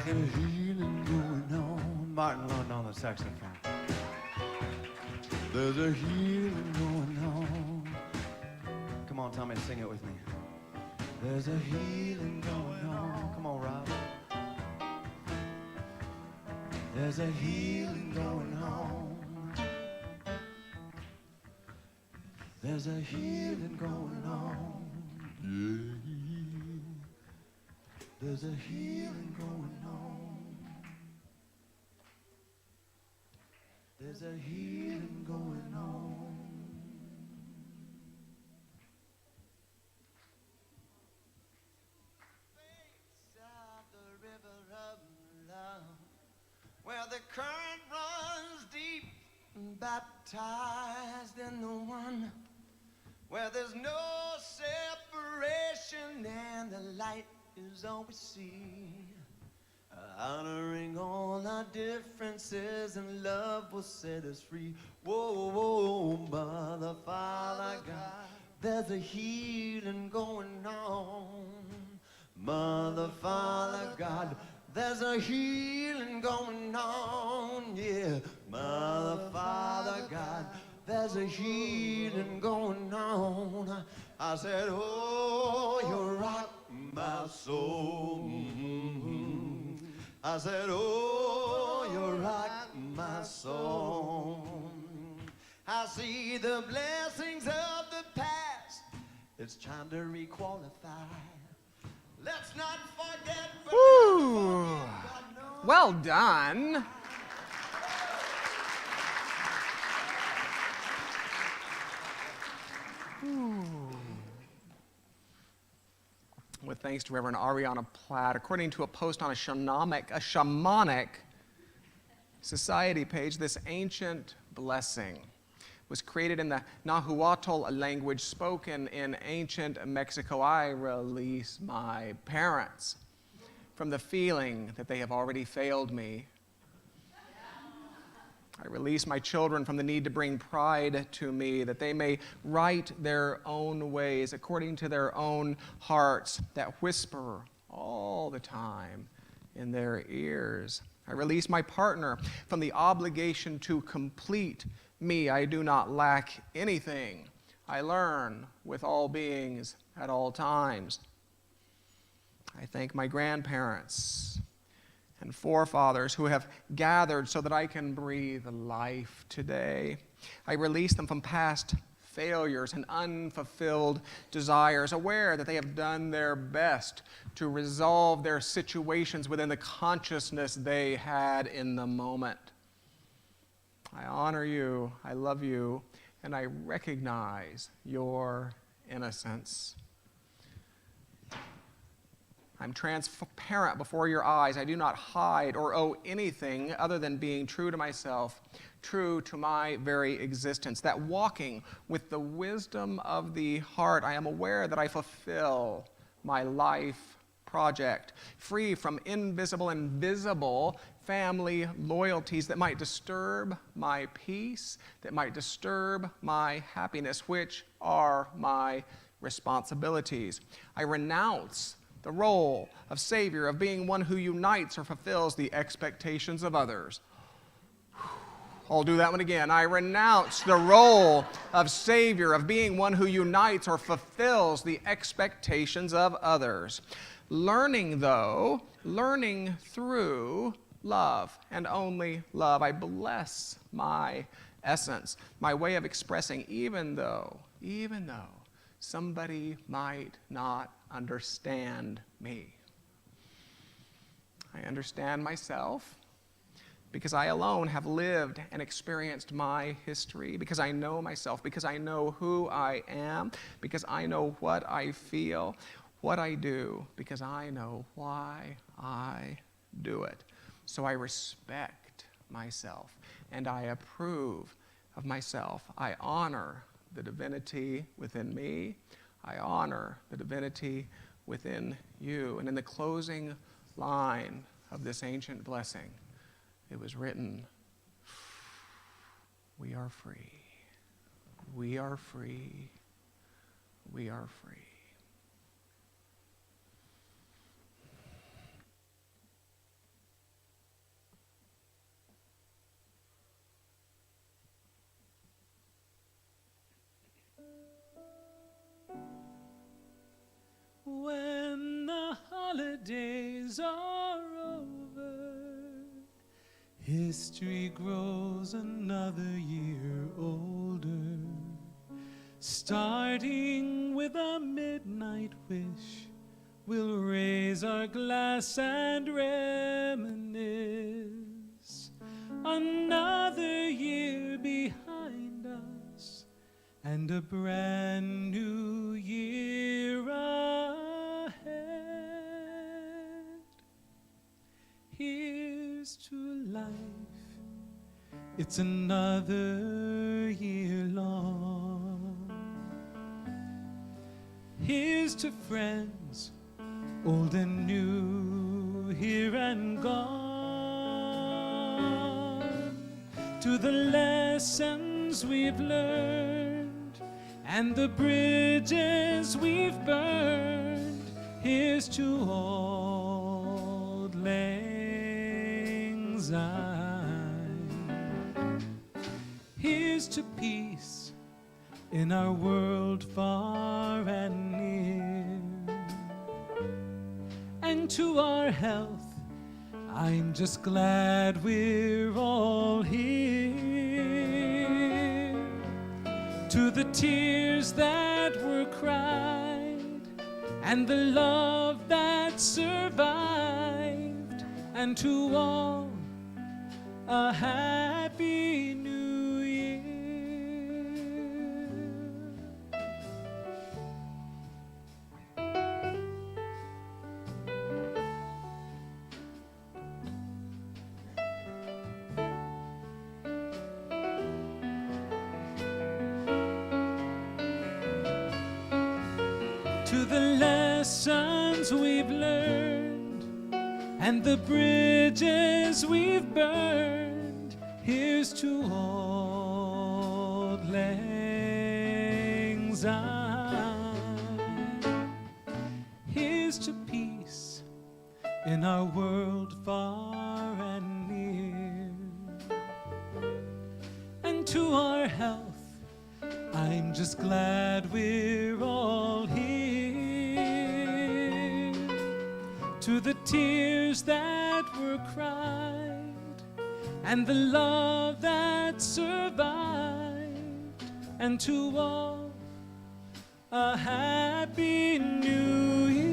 There's a healing going on. Martin learned on the saxophone. There's a healing going on. Come on, Tommy, sing it with me. There's a healing going on. Come on, Rob. There's a healing going on. There's a healing going on. Yeah. There's a healing going on. there's a healing going on. Beside the river of love, where the current runs deep, baptized in the one, where there's no separation and the light is all we see. Honoring all our differences and love will set us free. Whoa, whoa, Mother, Father, God, there's a healing going on. Mother, Father, God, there's a healing going on. Yeah, Mother, Father, God, there's a healing going on. I said, oh, you rock my soul. I said, oh, you rock my soul. I see the blessings of the past. It's time to re-qualify. Let's not forget. Woo! Well done. With thanks to Reverend Ariana Platt, according to a post on a shamanic society page, this ancient blessing was created in the Nahuatl language spoken in ancient Mexico. I release my parents from the feeling that they have already failed me. I release my children from the need to bring pride to me, that they may write their own ways according to their own hearts that whisper all the time in their ears. I release my partner from the obligation to complete me. I do not lack anything. I learn with all beings at all times. I thank my grandparents and forefathers who have gathered so that I can breathe life today. I release them from past failures and unfulfilled desires, aware that they have done their best to resolve their situations within the consciousness they had in the moment. I honor you, I love you, and I recognize your innocence. I'm transparent before your eyes. I do not hide or owe anything other than being true to myself, true to my very existence. That walking with the wisdom of the heart, I am aware that I fulfill my life project, free from invisible and visible family loyalties that might disturb my peace, that might disturb my happiness, which are my responsibilities. I renounce the role of Savior, of being one who unites or fulfills the expectations of others. I'll do that one again. I renounce the role of Savior, of being one who unites or fulfills the expectations of others. Learning through love and only love. I bless my essence, my way of expressing, even though somebody might not understand me. I understand myself because I alone have lived and experienced my history, because I know myself, because I know who I am, because I know what I feel, what I do, because I know why I do it. So I respect myself and I approve of myself. I honor the divinity within me. I honor the divinity within you. And in the closing line of this ancient blessing, it was written, we are free. We are free. We are free. When the holidays are over, history grows another year older. Starting with a midnight wish, we'll raise our glass and reminisce. Another year and a brand new year ahead. Here's to life, it's another year long. Here's to friends, old and new, here and gone. To the lessons we've learned and the bridges we've burned. Here's to old lang syne. Here's to peace in our world far and near. And to our health, I'm just glad we're all here. To the tears that were cried and the love that survived, and to all a happy new year. To the lessons we've learned and the bridges we've burned, here's to old lang syne. Here's to peace in our world far and near. And to our health, I'm just glad we're all here. To the tears that were cried and the love that survived, and to all a happy new year.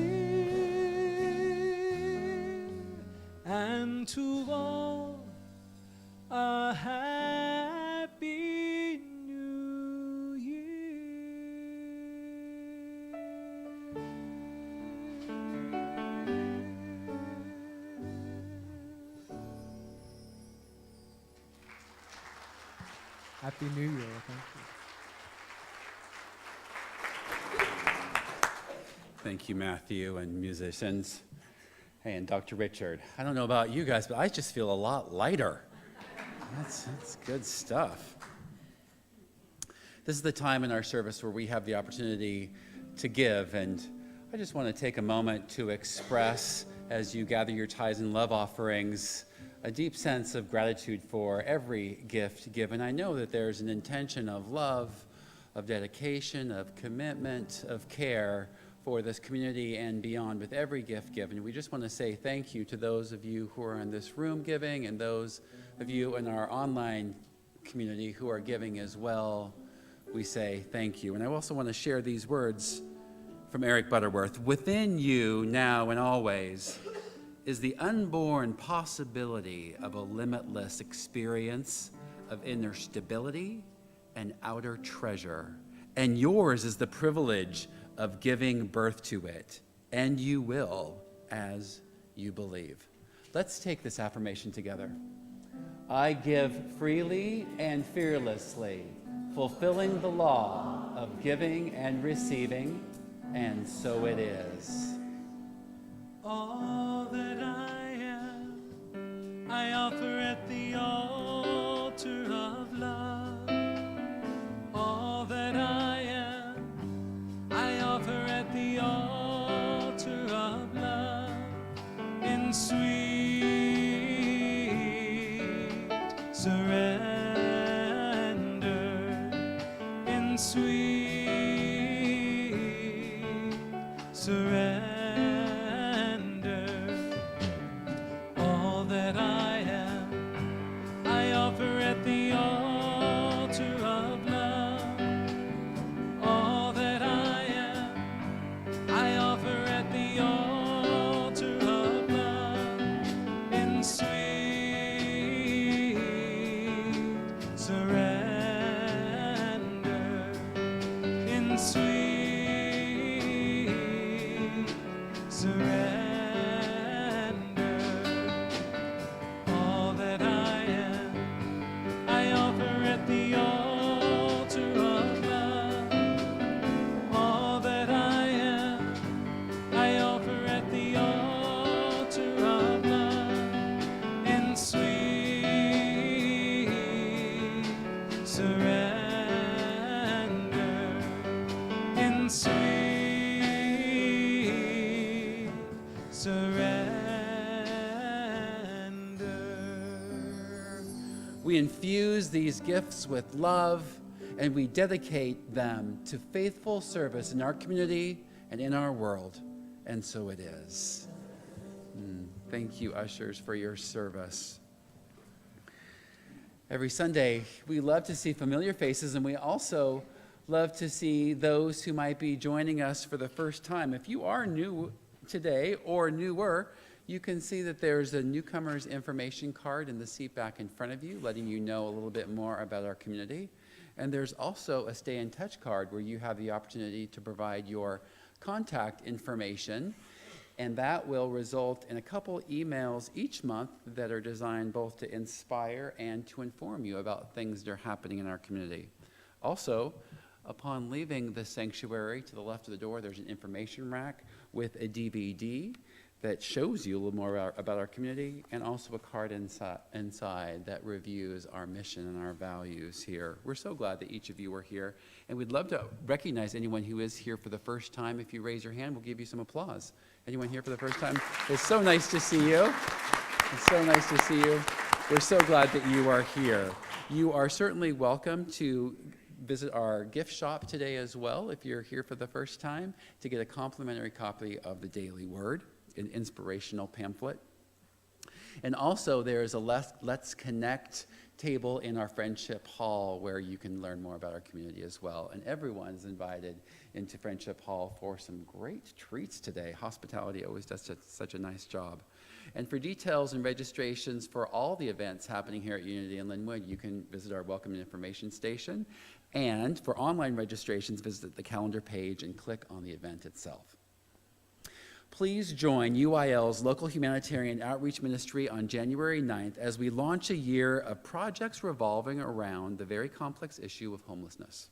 And to all a happy new year. Happy New Year. Thank you. Thank you, Matthew, and musicians. Hey, and Dr. Richard. I don't know about you guys, but I just feel a lot lighter. That's good stuff. This is the time in our service where we have the opportunity to give, and I just want to take a moment to express, as you gather your tithes and love offerings, a deep sense of gratitude for every gift given. I know that there's an intention of love, of dedication, of commitment, of care for this community and beyond with every gift given. We just want to say thank you to those of you who are in this room giving and those of you in our online community who are giving as well. We say thank you. And I also want to share these words from Eric Butterworth. Within you, now and always, is the unborn possibility of a limitless experience of inner stability and outer treasure. And yours is the privilege of giving birth to it. And you will as you believe. Let's take this affirmation together. I give freely and fearlessly, fulfilling the law of giving and receiving, and so it is. All that I am, I offer at the altar of love. All that I am, I offer at the altar of love. In sweet surrender, in sweet surrender. Surrender. We infuse these gifts with love, and we dedicate them to faithful service in our community and in our world. And so it is. Thank you, ushers, for your service. Every Sunday, we love to see familiar faces, and we also love to see those who might be joining us for the first time. If you are new today or newer, you can see that there's a newcomer's information card in the seat back in front of you, letting you know a little bit more about our community. And there's also a stay in touch card where you have the opportunity to provide your contact information. And that will result in a couple emails each month that are designed both to inspire and to inform you about things that are happening in our community. Also, upon leaving the sanctuary, to the left of the door, there's an information rack with a DVD that shows you a little more about our community, and also a card inside that reviews our mission and our values here. We're so glad that each of you are here, and we'd love to recognize anyone who is here for the first time. If you raise your hand, we'll give you some applause. Anyone here for the first time? It's so nice to see you. It's so nice to see you. We're so glad that you are here. You are certainly welcome to visit our gift shop today as well if you're here for the first time, to get a complimentary copy of the Daily Word, an inspirational pamphlet. And also there's a Let's Connect table in our Friendship Hall where you can learn more about our community as well. And everyone's invited into Friendship Hall for some great treats today. Hospitality always does such a nice job. And for details and registrations for all the events happening here at Unity in Lynnwood, you can visit our Welcome and Information Station. And for online registrations, visit the calendar page and click on the event itself. Please join UIL's local humanitarian outreach ministry on January 9th as we launch a year of projects revolving around the very complex issue of homelessness.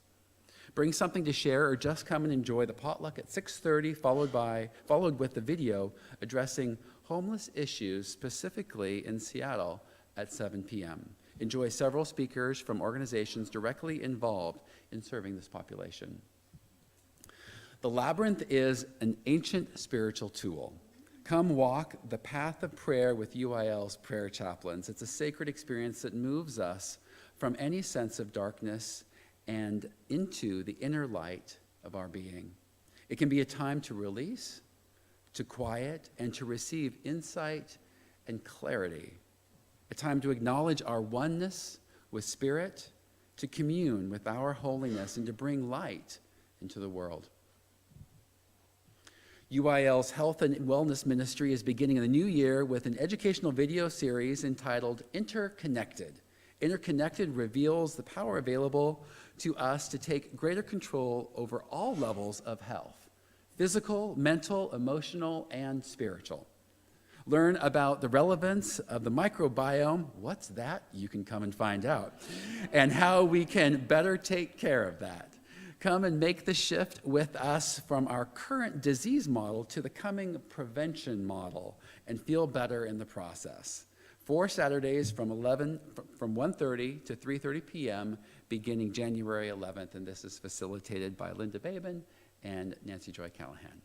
Bring something to share or just come and enjoy the potluck at 6:30, followed with the video addressing homeless issues specifically in Seattle at 7 p.m. Enjoy several speakers from organizations directly involved in serving this population. The Labyrinth is an ancient spiritual tool. Come walk the path of prayer with UIL's prayer chaplains. It's a sacred experience that moves us from any sense of darkness and into the inner light of our being. It can be a time to release, to quiet, and to receive insight and clarity. A time to acknowledge our oneness with Spirit, to commune with our holiness, and to bring light into the world. UIL's Health and Wellness Ministry is beginning the new year with an educational video series entitled Interconnected. Interconnected reveals the power available to us to take greater control over all levels of health: physical, mental, emotional, and spiritual. Learn about the relevance of the microbiome. What's that? You can come and find out. And how we can better take care of that. Come and make the shift with us from our current disease model to the coming prevention model and feel better in the process. 4 Saturdays from 1:30 to 3:30 p.m. beginning January 11th, and this is facilitated by Linda Babin and Nancy Joy Callahan.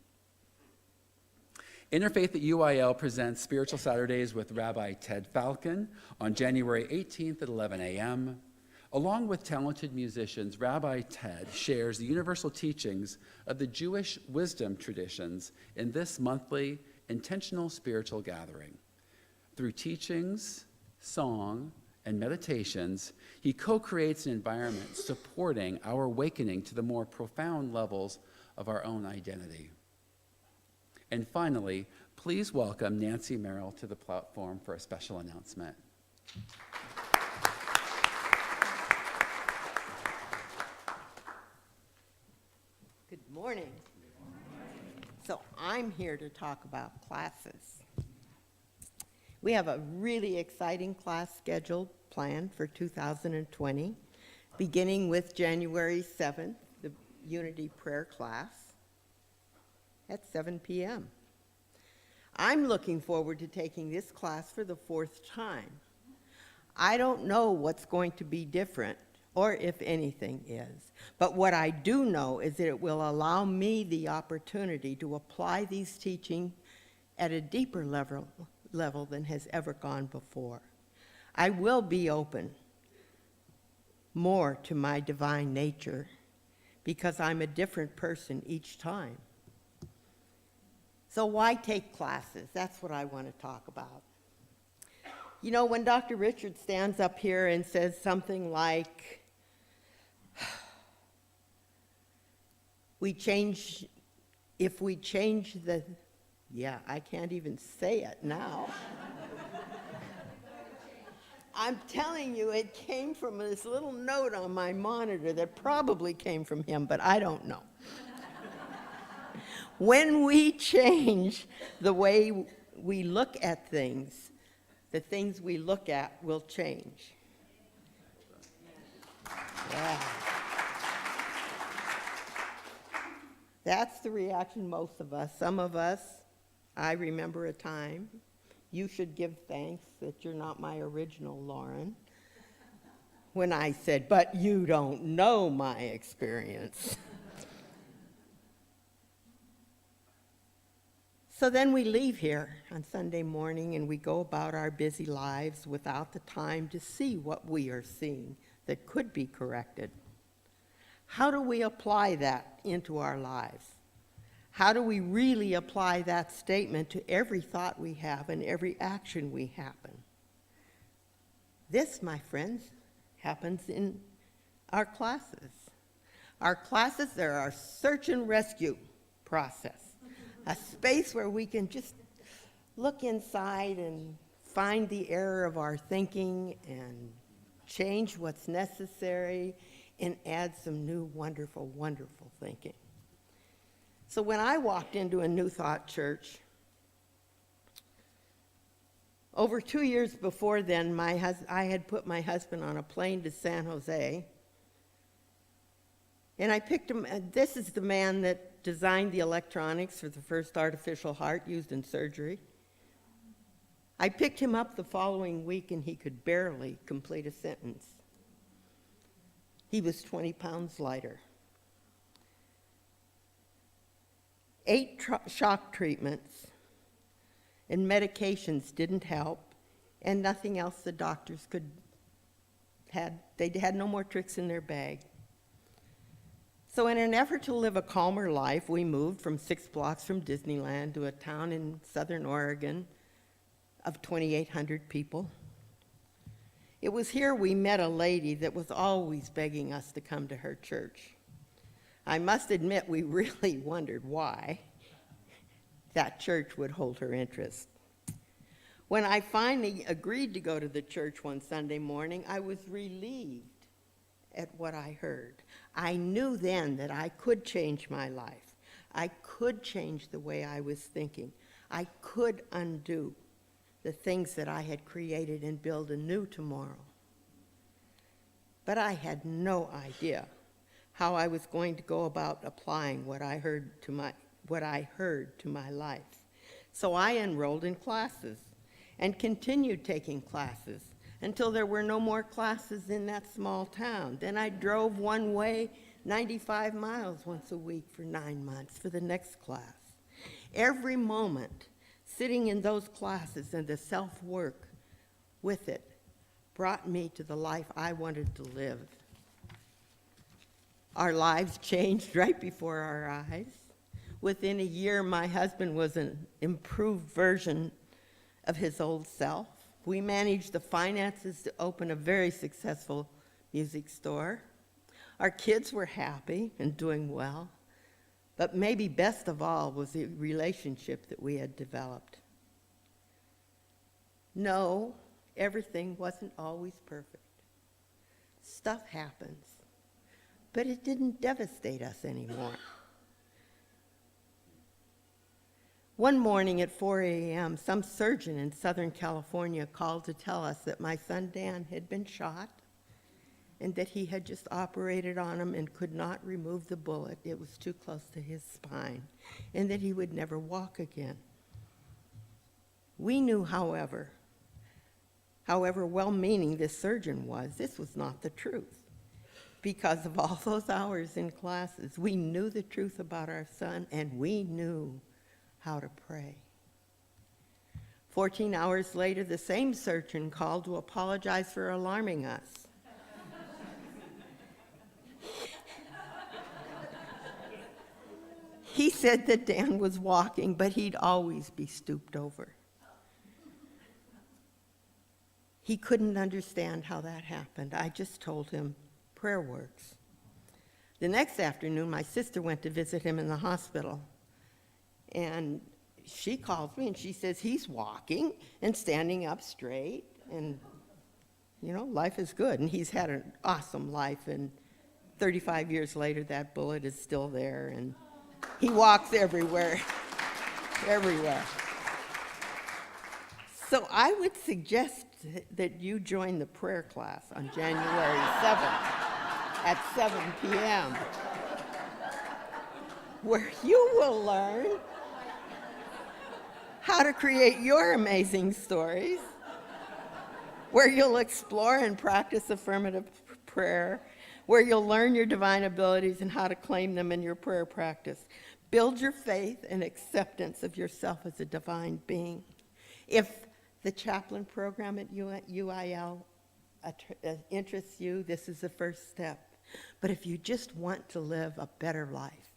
Interfaith at UIL presents Spiritual Saturdays with Rabbi Ted Falcon on January 18th at 11 a.m. Along with talented musicians, Rabbi Ted shares the universal teachings of the Jewish wisdom traditions in this monthly intentional spiritual gathering. Through teachings, song, and meditations, he co-creates an environment supporting our awakening to the more profound levels of our own identity. And finally, please welcome Nancy Merrill to the platform for a special announcement. Good morning. So I'm here to talk about classes. We have a really exciting class schedule planned for 2020, beginning with January 7th, the Unity Prayer class at 7 p.m. I'm looking forward to taking this class for the 4th time. I don't know what's going to be different, or if anything is. But what I do know is that it will allow me the opportunity to apply these teachings at a deeper level than has ever gone before. I will be open more to my divine nature because I'm a different person each time. So why take classes? That's what I want to talk about. You know, when Dr. Richard stands up here and says something like, if we change the, I can't even say it now. I'm telling you, it came from this little note on my monitor that probably came from him, but I don't know. When we change the way we look at things, the things we look at will change. Yeah. That's the reaction most of us. Some of us, I remember a time, you should give thanks that you're not my original Loren, when I said, but you don't know my experience. So then we leave here on Sunday morning and we go about our busy lives without the time to see what we are seeing that could be corrected. How do we apply that into our lives? How do we really apply that statement to every thought we have and every action we happen? This, my friends, happens in our classes. Our classes are our search and rescue process. A space where we can just look inside and find the error of our thinking and change what's necessary and add some new wonderful, wonderful thinking. So when I walked into a New Thought church, over 2 years before then, I had put my husband on a plane to San Jose, and I picked him. This is the man that designed the electronics for the first artificial heart used in surgery. I picked him up the following week and he could barely complete a sentence. He was 20 pounds lighter. 8 shock treatments and medications didn't help, and nothing else the doctors they had no more tricks in their bag. So in an effort to live a calmer life, we moved from 6 blocks from Disneyland to a town in southern Oregon of 2,800 people. It was here we met a lady that was always begging us to come to her church. I must admit we really wondered why that church would hold her interest. When I finally agreed to go to the church one Sunday morning, I was relieved at what I heard. I knew then that I could change my life. I could change the way I was thinking. I could undo the things that I had created and build a new tomorrow. But I had no idea how I was going to go about applying what I heard to my life. So I enrolled in classes and continued taking classes until there were no more classes in that small town. Then I drove one way 95 miles once a week for 9 months for the next class. Every moment sitting in those classes and the self-work with it brought me to the life I wanted to live. Our lives changed right before our eyes. Within a year, my husband was an improved version of his old self. We managed the finances to open a very successful music store. Our kids were happy and doing well, but maybe best of all was the relationship that we had developed. No, everything wasn't always perfect. Stuff happens, but it didn't devastate us anymore. One morning at 4 a.m., some surgeon in Southern California called to tell us that my son Dan had been shot and that he had just operated on him and could not remove the bullet. It was too close to his spine, and that he would never walk again. We knew, however well-meaning this surgeon was, this was not the truth. Because of all those hours in classes, we knew the truth about our son, and we knew how to pray. 14 hours later, the same surgeon called to apologize for alarming us. He said that Dan was walking, but he'd always be stooped over. He couldn't understand how that happened. I just told him, prayer works. The next afternoon, my sister went to visit him in the hospital. And she calls me and she says, he's walking and standing up straight. And, you know, life is good. And he's had an awesome life. And 35 years later, that bullet is still there. And he walks everywhere, everywhere. So I would suggest that you join the prayer class on January 7th at 7 p.m., where you will learn how to create your amazing stories, where you'll explore and practice affirmative prayer, where you'll learn your divine abilities and how to claim them in your prayer practice. Build your faith and acceptance of yourself as a divine being. If the chaplain program at UIL interests you, this is the first step. But if you just want to live a better life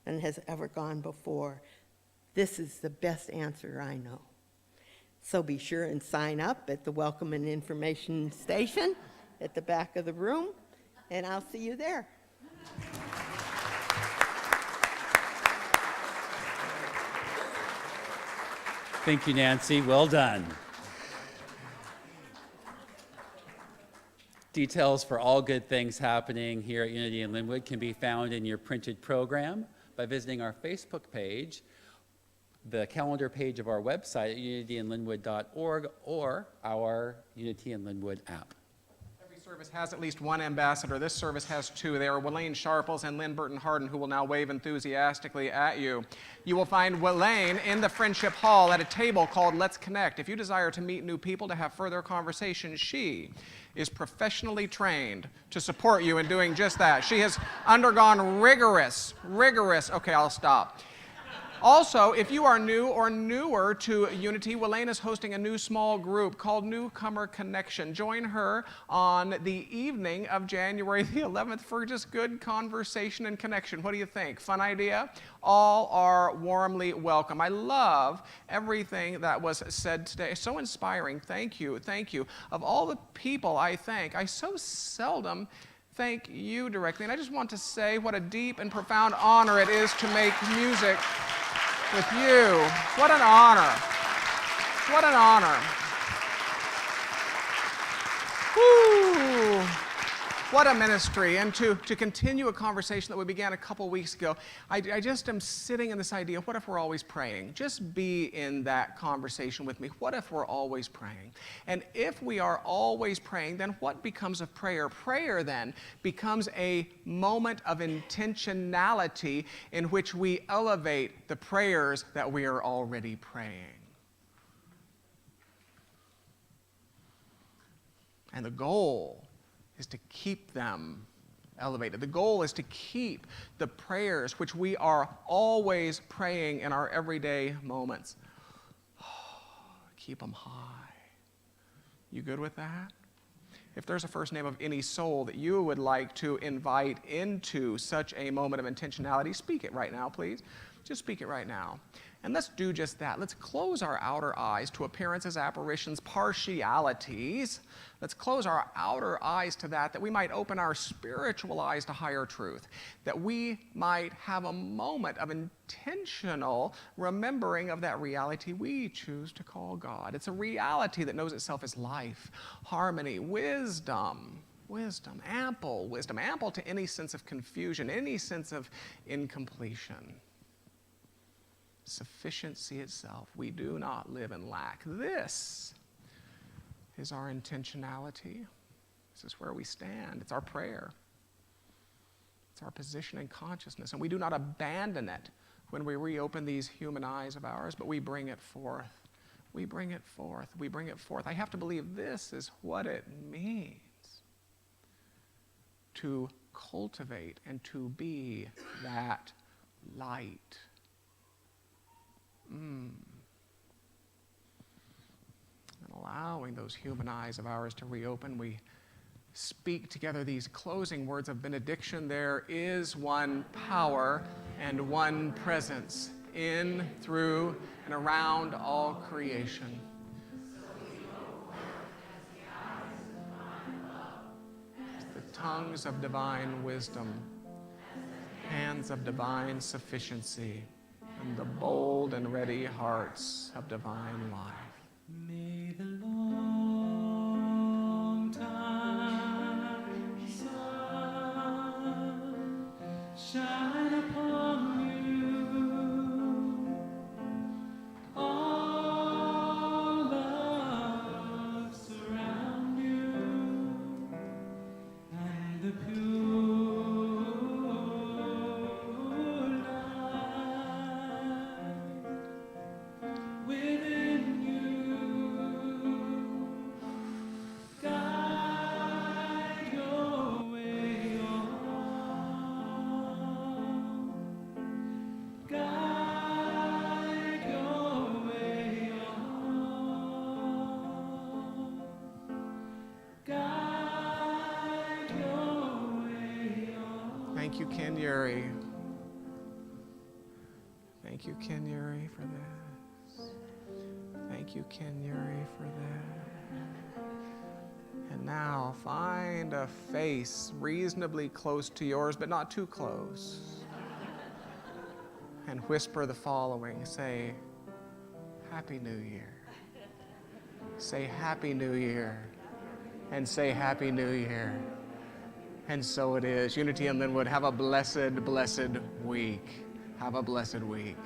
than has ever gone before, this is the best answer I know. So be sure and sign up at the Welcome and Information Station at the back of the room, and I'll see you there. Thank you, Nancy. Well done. Details for all good things happening here at Unity in Lynnwood can be found in your printed program by visiting our Facebook page, the calendar page of our website at unityinlynnwood.org, or our Unity in Lynnwood app. Every service has at least one ambassador. This service has two. They are Welaine Sharples and Lynn Burton Harden, who will now wave enthusiastically at you. You will find Welaine in the Friendship Hall at a table called Let's Connect. If you desire to meet new people, to have further conversation, she is professionally trained to support you in doing just that. She has undergone rigorous, okay, I'll stop. Also, if you are new or newer to Unity, Welaine is hosting a new small group called Newcomer Connection. Join her on the evening of January the 11th for just good conversation and connection. What do you think? Fun idea? All are warmly welcome. I love everything that was said today. So inspiring. Thank you. Thank you. Of all the people I thank, I so seldom thank you directly. And I just want to say what a deep and profound honor it is to make music with you. What an honor. What an honor. Woo. What a ministry. And to continue a conversation that we began a couple weeks ago, I just am sitting in this idea, what if we're always praying? Just be in that conversation with me. What if we're always praying? And if we are always praying, then what becomes of prayer? Prayer then becomes a moment of intentionality in which we elevate the prayers that we are already praying. And the goal is to keep them elevated. The goal is to keep the prayers which we are always praying in our everyday moments. Keep them high. You good with that? If there's a first name of any soul that you would like to invite into such a moment of intentionality, speak it right now, please. Just speak it right now. And let's do just that. Let's close our outer eyes to appearances, apparitions, partialities. Let's close our outer eyes to that we might open our spiritual eyes to higher truth, that we might have a moment of intentional remembering of that reality we choose to call God. It's a reality that knows itself as life, harmony, wisdom, ample to any sense of confusion, any sense of incompletion. Sufficiency itself. We do not live in lack. This is our intentionality. This is where we stand. It's our prayer. It's our position in consciousness. And we do not abandon it when we reopen these human eyes of ours, but we bring it forth. We bring it forth. We bring it forth. I have to believe this is what it means to cultivate and to be that light. And allowing those human eyes of ours to reopen, we speak together these closing words of benediction. There is one power and one presence in, through, and around all creation. The tongues of divine wisdom, hands of divine sufficiency, and the bold and ready hearts of divine life. May the long time sun shine upon you. All love surround you, and the pure light within you guide your way on. Guide your way on. Guide your way on. Thank you, Ken Yuri. Thank you, Ken Yuri, for this. Thank you, Ken Yuri, for that. And now find a face reasonably close to yours, but not too close. And whisper the following. Say, Happy New Year. Say, Happy New Year. And say, Happy New Year. And so it is. Unity in Lynnwood, have a blessed, blessed week. Have a blessed week.